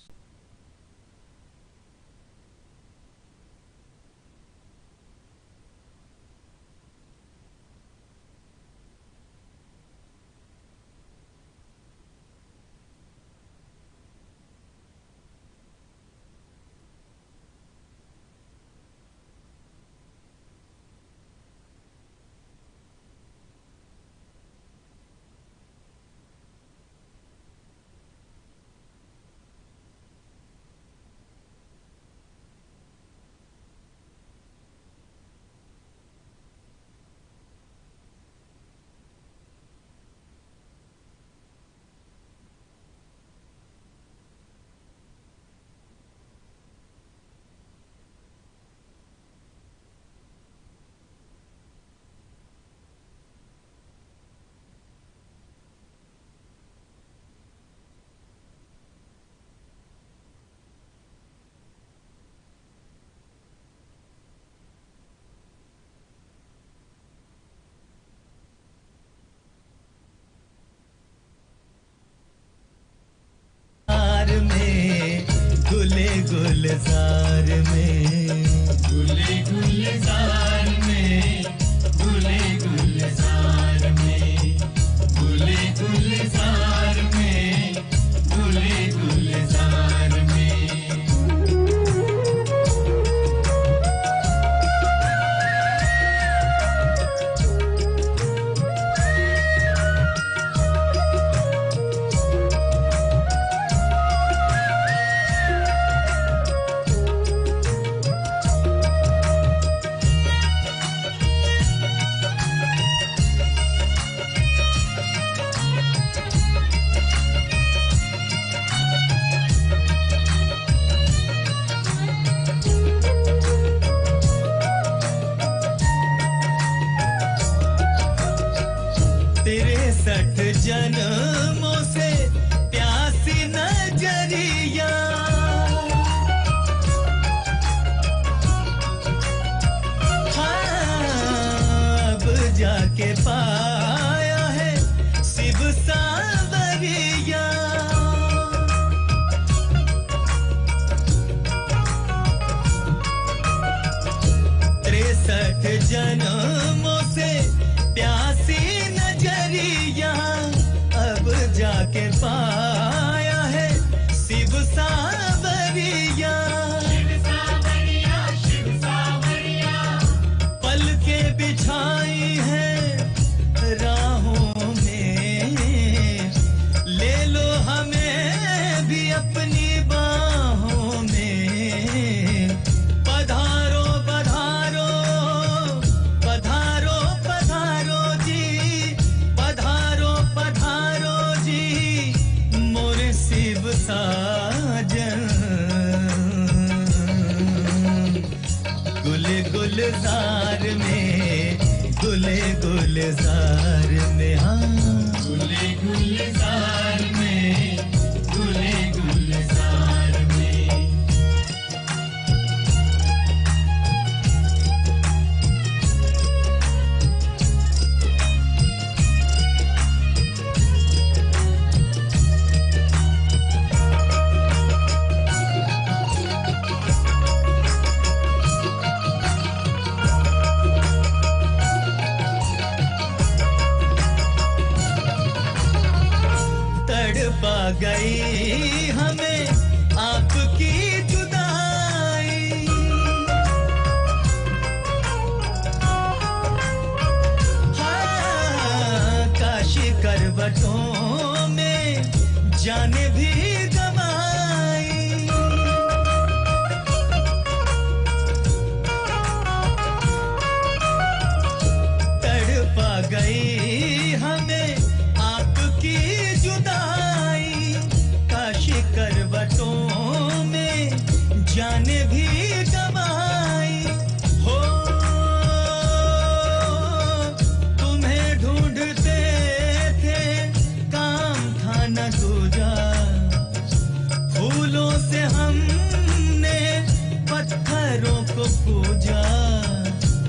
गुलजार में गुले गुलजार में गुले गुलजार में गुले गुलजार में गुले गुलजार में। जाके पाया है शिव सावरिया। 63 जन्मों से प्यासी नजरिया अब जाके पाया है शिव सावरिया। पल के बिछाई है राहों में, ले लो हमें भी अपनी बाहों में। पधारो पधारो पधारो पधारो जी, पधारो पधारो जी मोरे शिव साजन। गुले गुलजार में, गुले गुलजार में, हाँ गुले गुलजार में, गुले गुलजार में। तड़पा गई हमें आपकी जुदाई। हाँ, काशी करवटों में जाने भी गवाई। तड़पा गई हमें आपकी जुदाई। काशी करवटों में जाने भी गवाई। हो तुम्हें ढूंढते थे काम था न दूजा। फूलों से हमने पत्थरों को पूजा।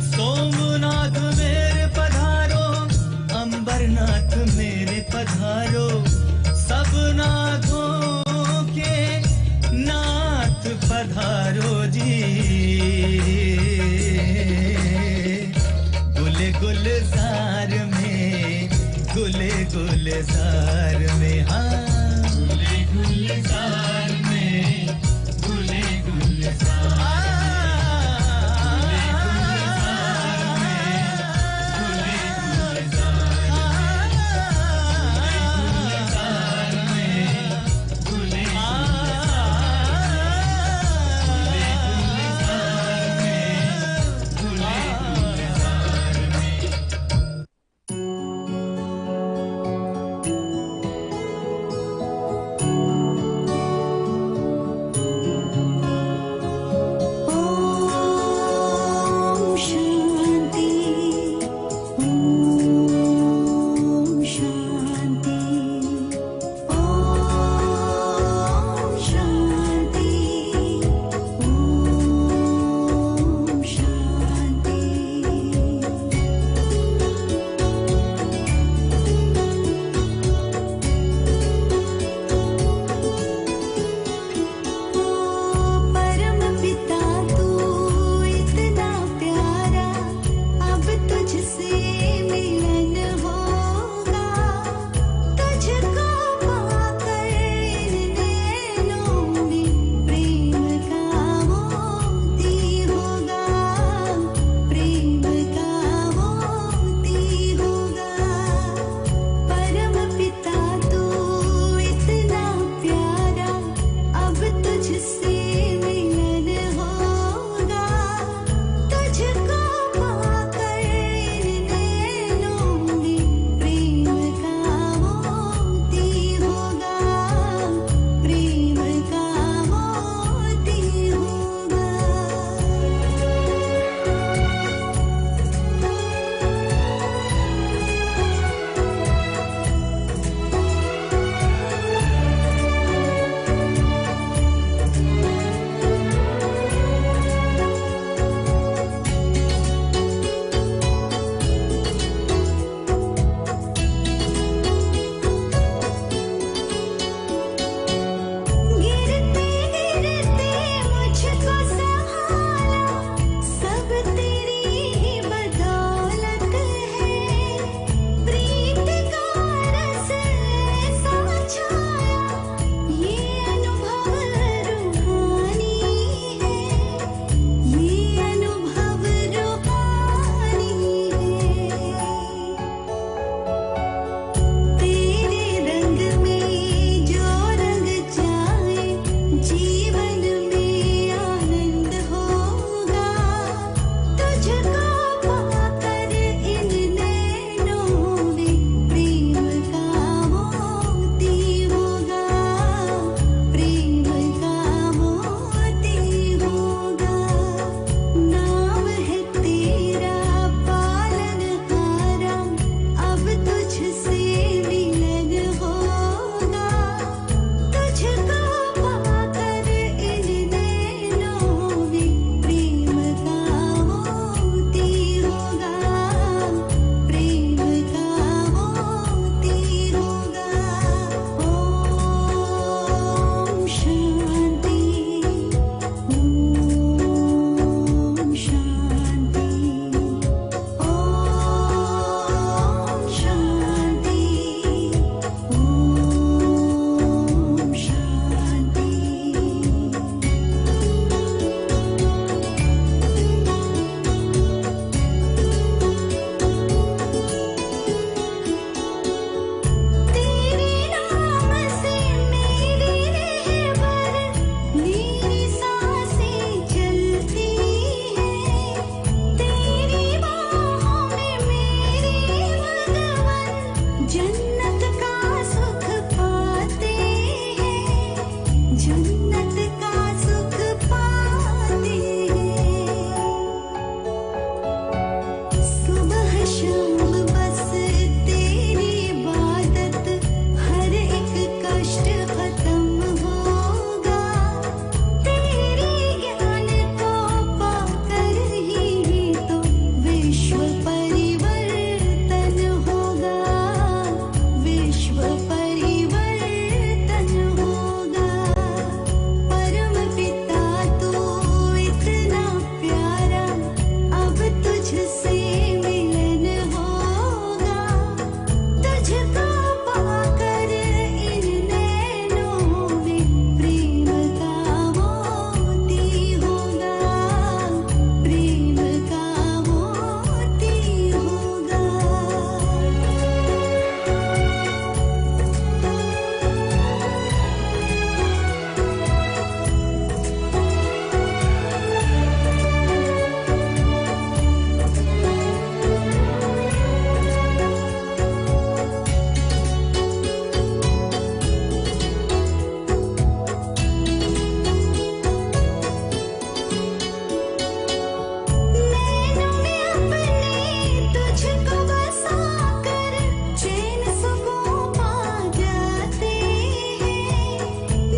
सोमनाथ मेरे पधारो, अंबरनाथ मेरे पधारो। सब नाथों के नाथ पधारो जी। गुले गुलजार में, गुले गुलजार में, हाँ गुले गुलजार में, गुले गुलजार जन्नत का सुख पाते हैं। सुबह शाम बस तेरी इबादत, हर एक कष्ट खत्म होगा। तेरी ज्ञान को पाकर ही तो विश्व परिवर्तन होगा, विश्व परिवर्तन होगा। परम पिता तू इतना प्यारा, अब तुझसे मिलन होगा। तुझको पाकर इन नैनों में प्रेम का मोती होगा, प्रेम का मोती होगा। नैनों में अपने तुझको बसाकर चैन सुकून पा जाते हैं।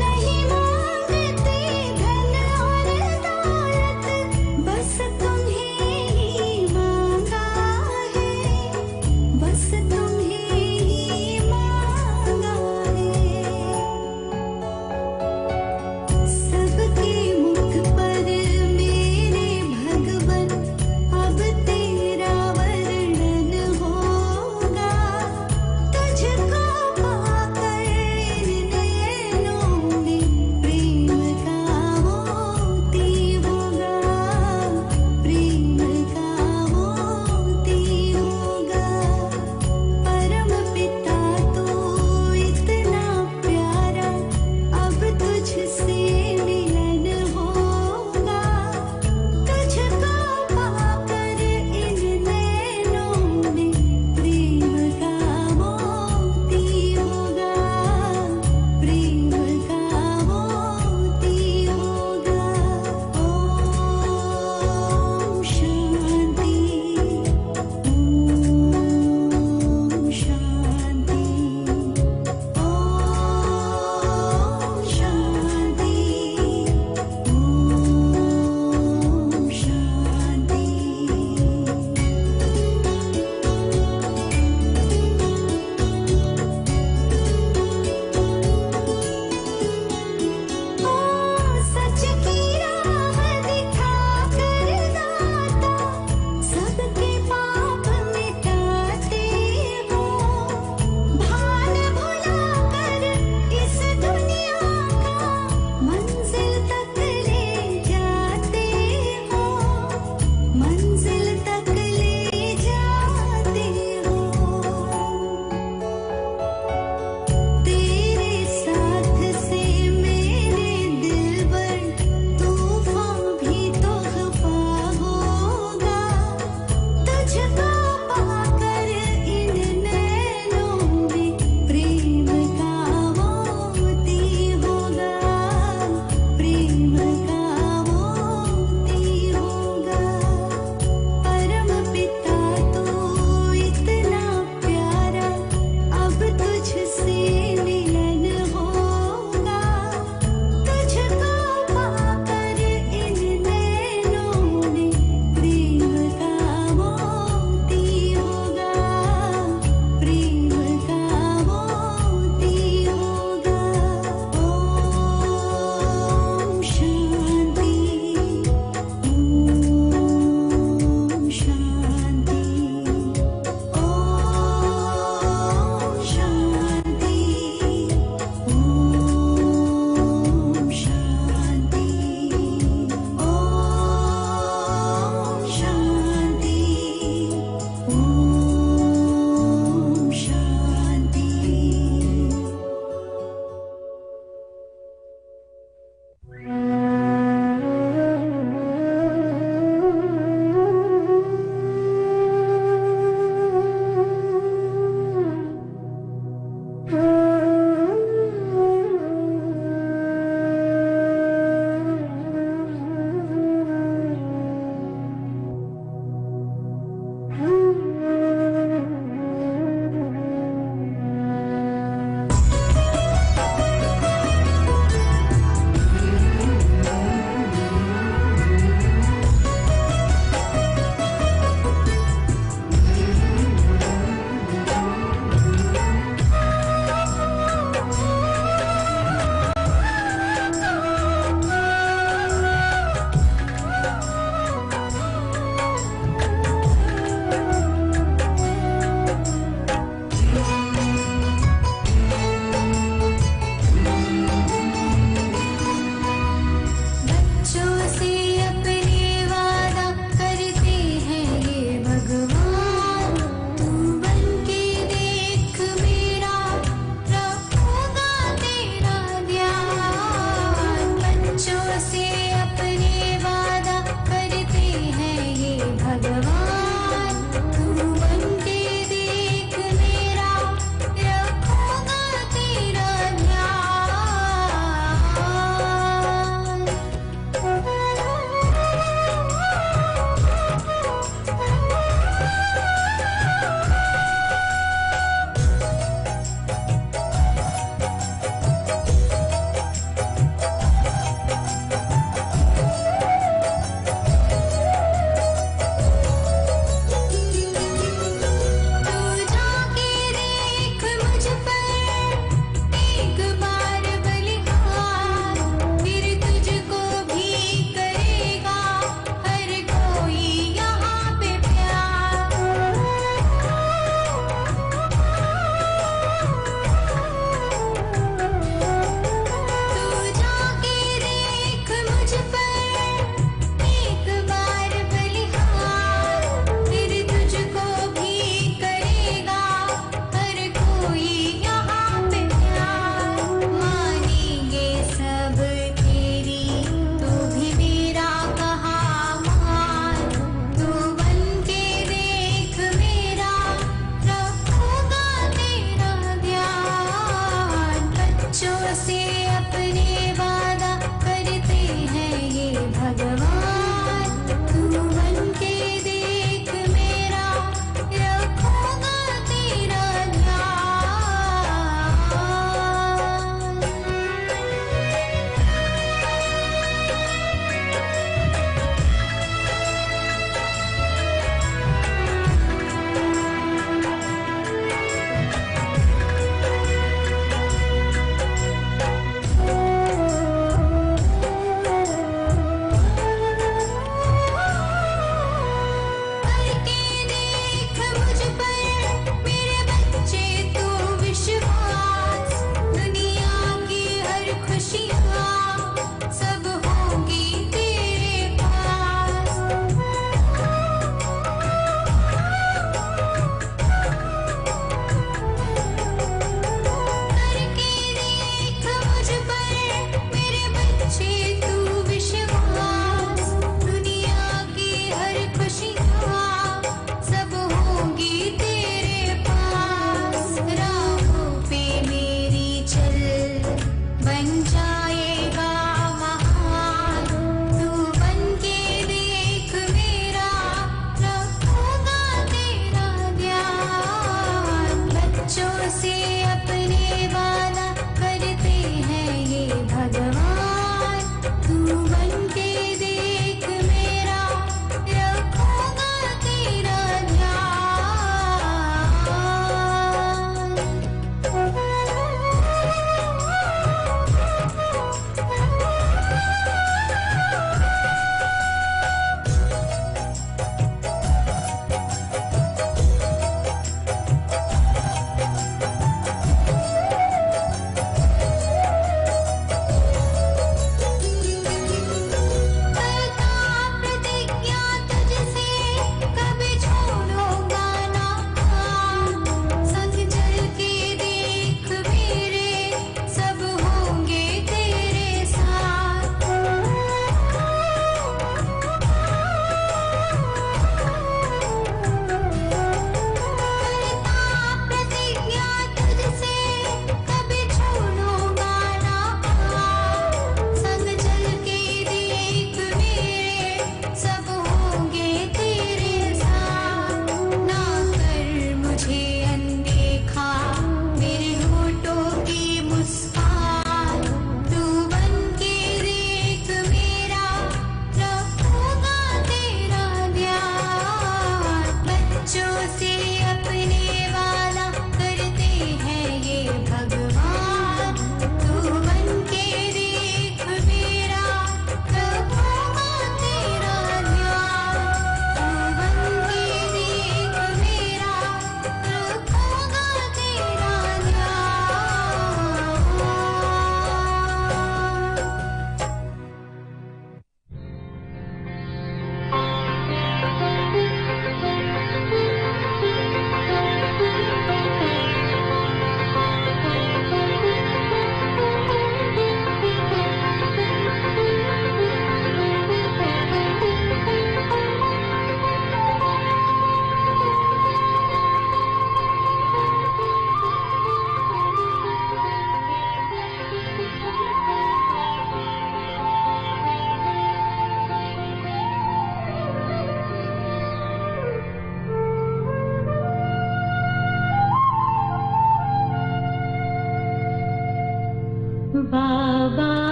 नहीं मांगते धन और दौलत, बस तुम्हें ही मांगा है, बस तुम्हें ही मांगा है। सबके मुख पर मेरे भगवन अब तेरा वर्णन होगा। तुझको पाकर इन नैनों में प्रेम का मोती होगा, प्रेम का मोती होगा। परम पिता तू इतना प्यारा, अब तुझसे मिलन होगा। तुझको पाकर इन नैनों में प्रेम का मोती होगा, प्रेम का मोती होगा। ओम शांति, ओम शांति, ओम शांति, ओम शांति। ओ सच की राह दिखाकर दाता, सबके पाप मिटाते हो। भान भुलाकर इस दुनिया का मंजिल तक ले जाते हो, मंजिल तक ले जाते हो। तेरे साथ से मेरे दिलबर तूफान भी तो खफा होगा। तुझको पाकर इन नैनों में प्रेम का मोती होगा, प्रेम का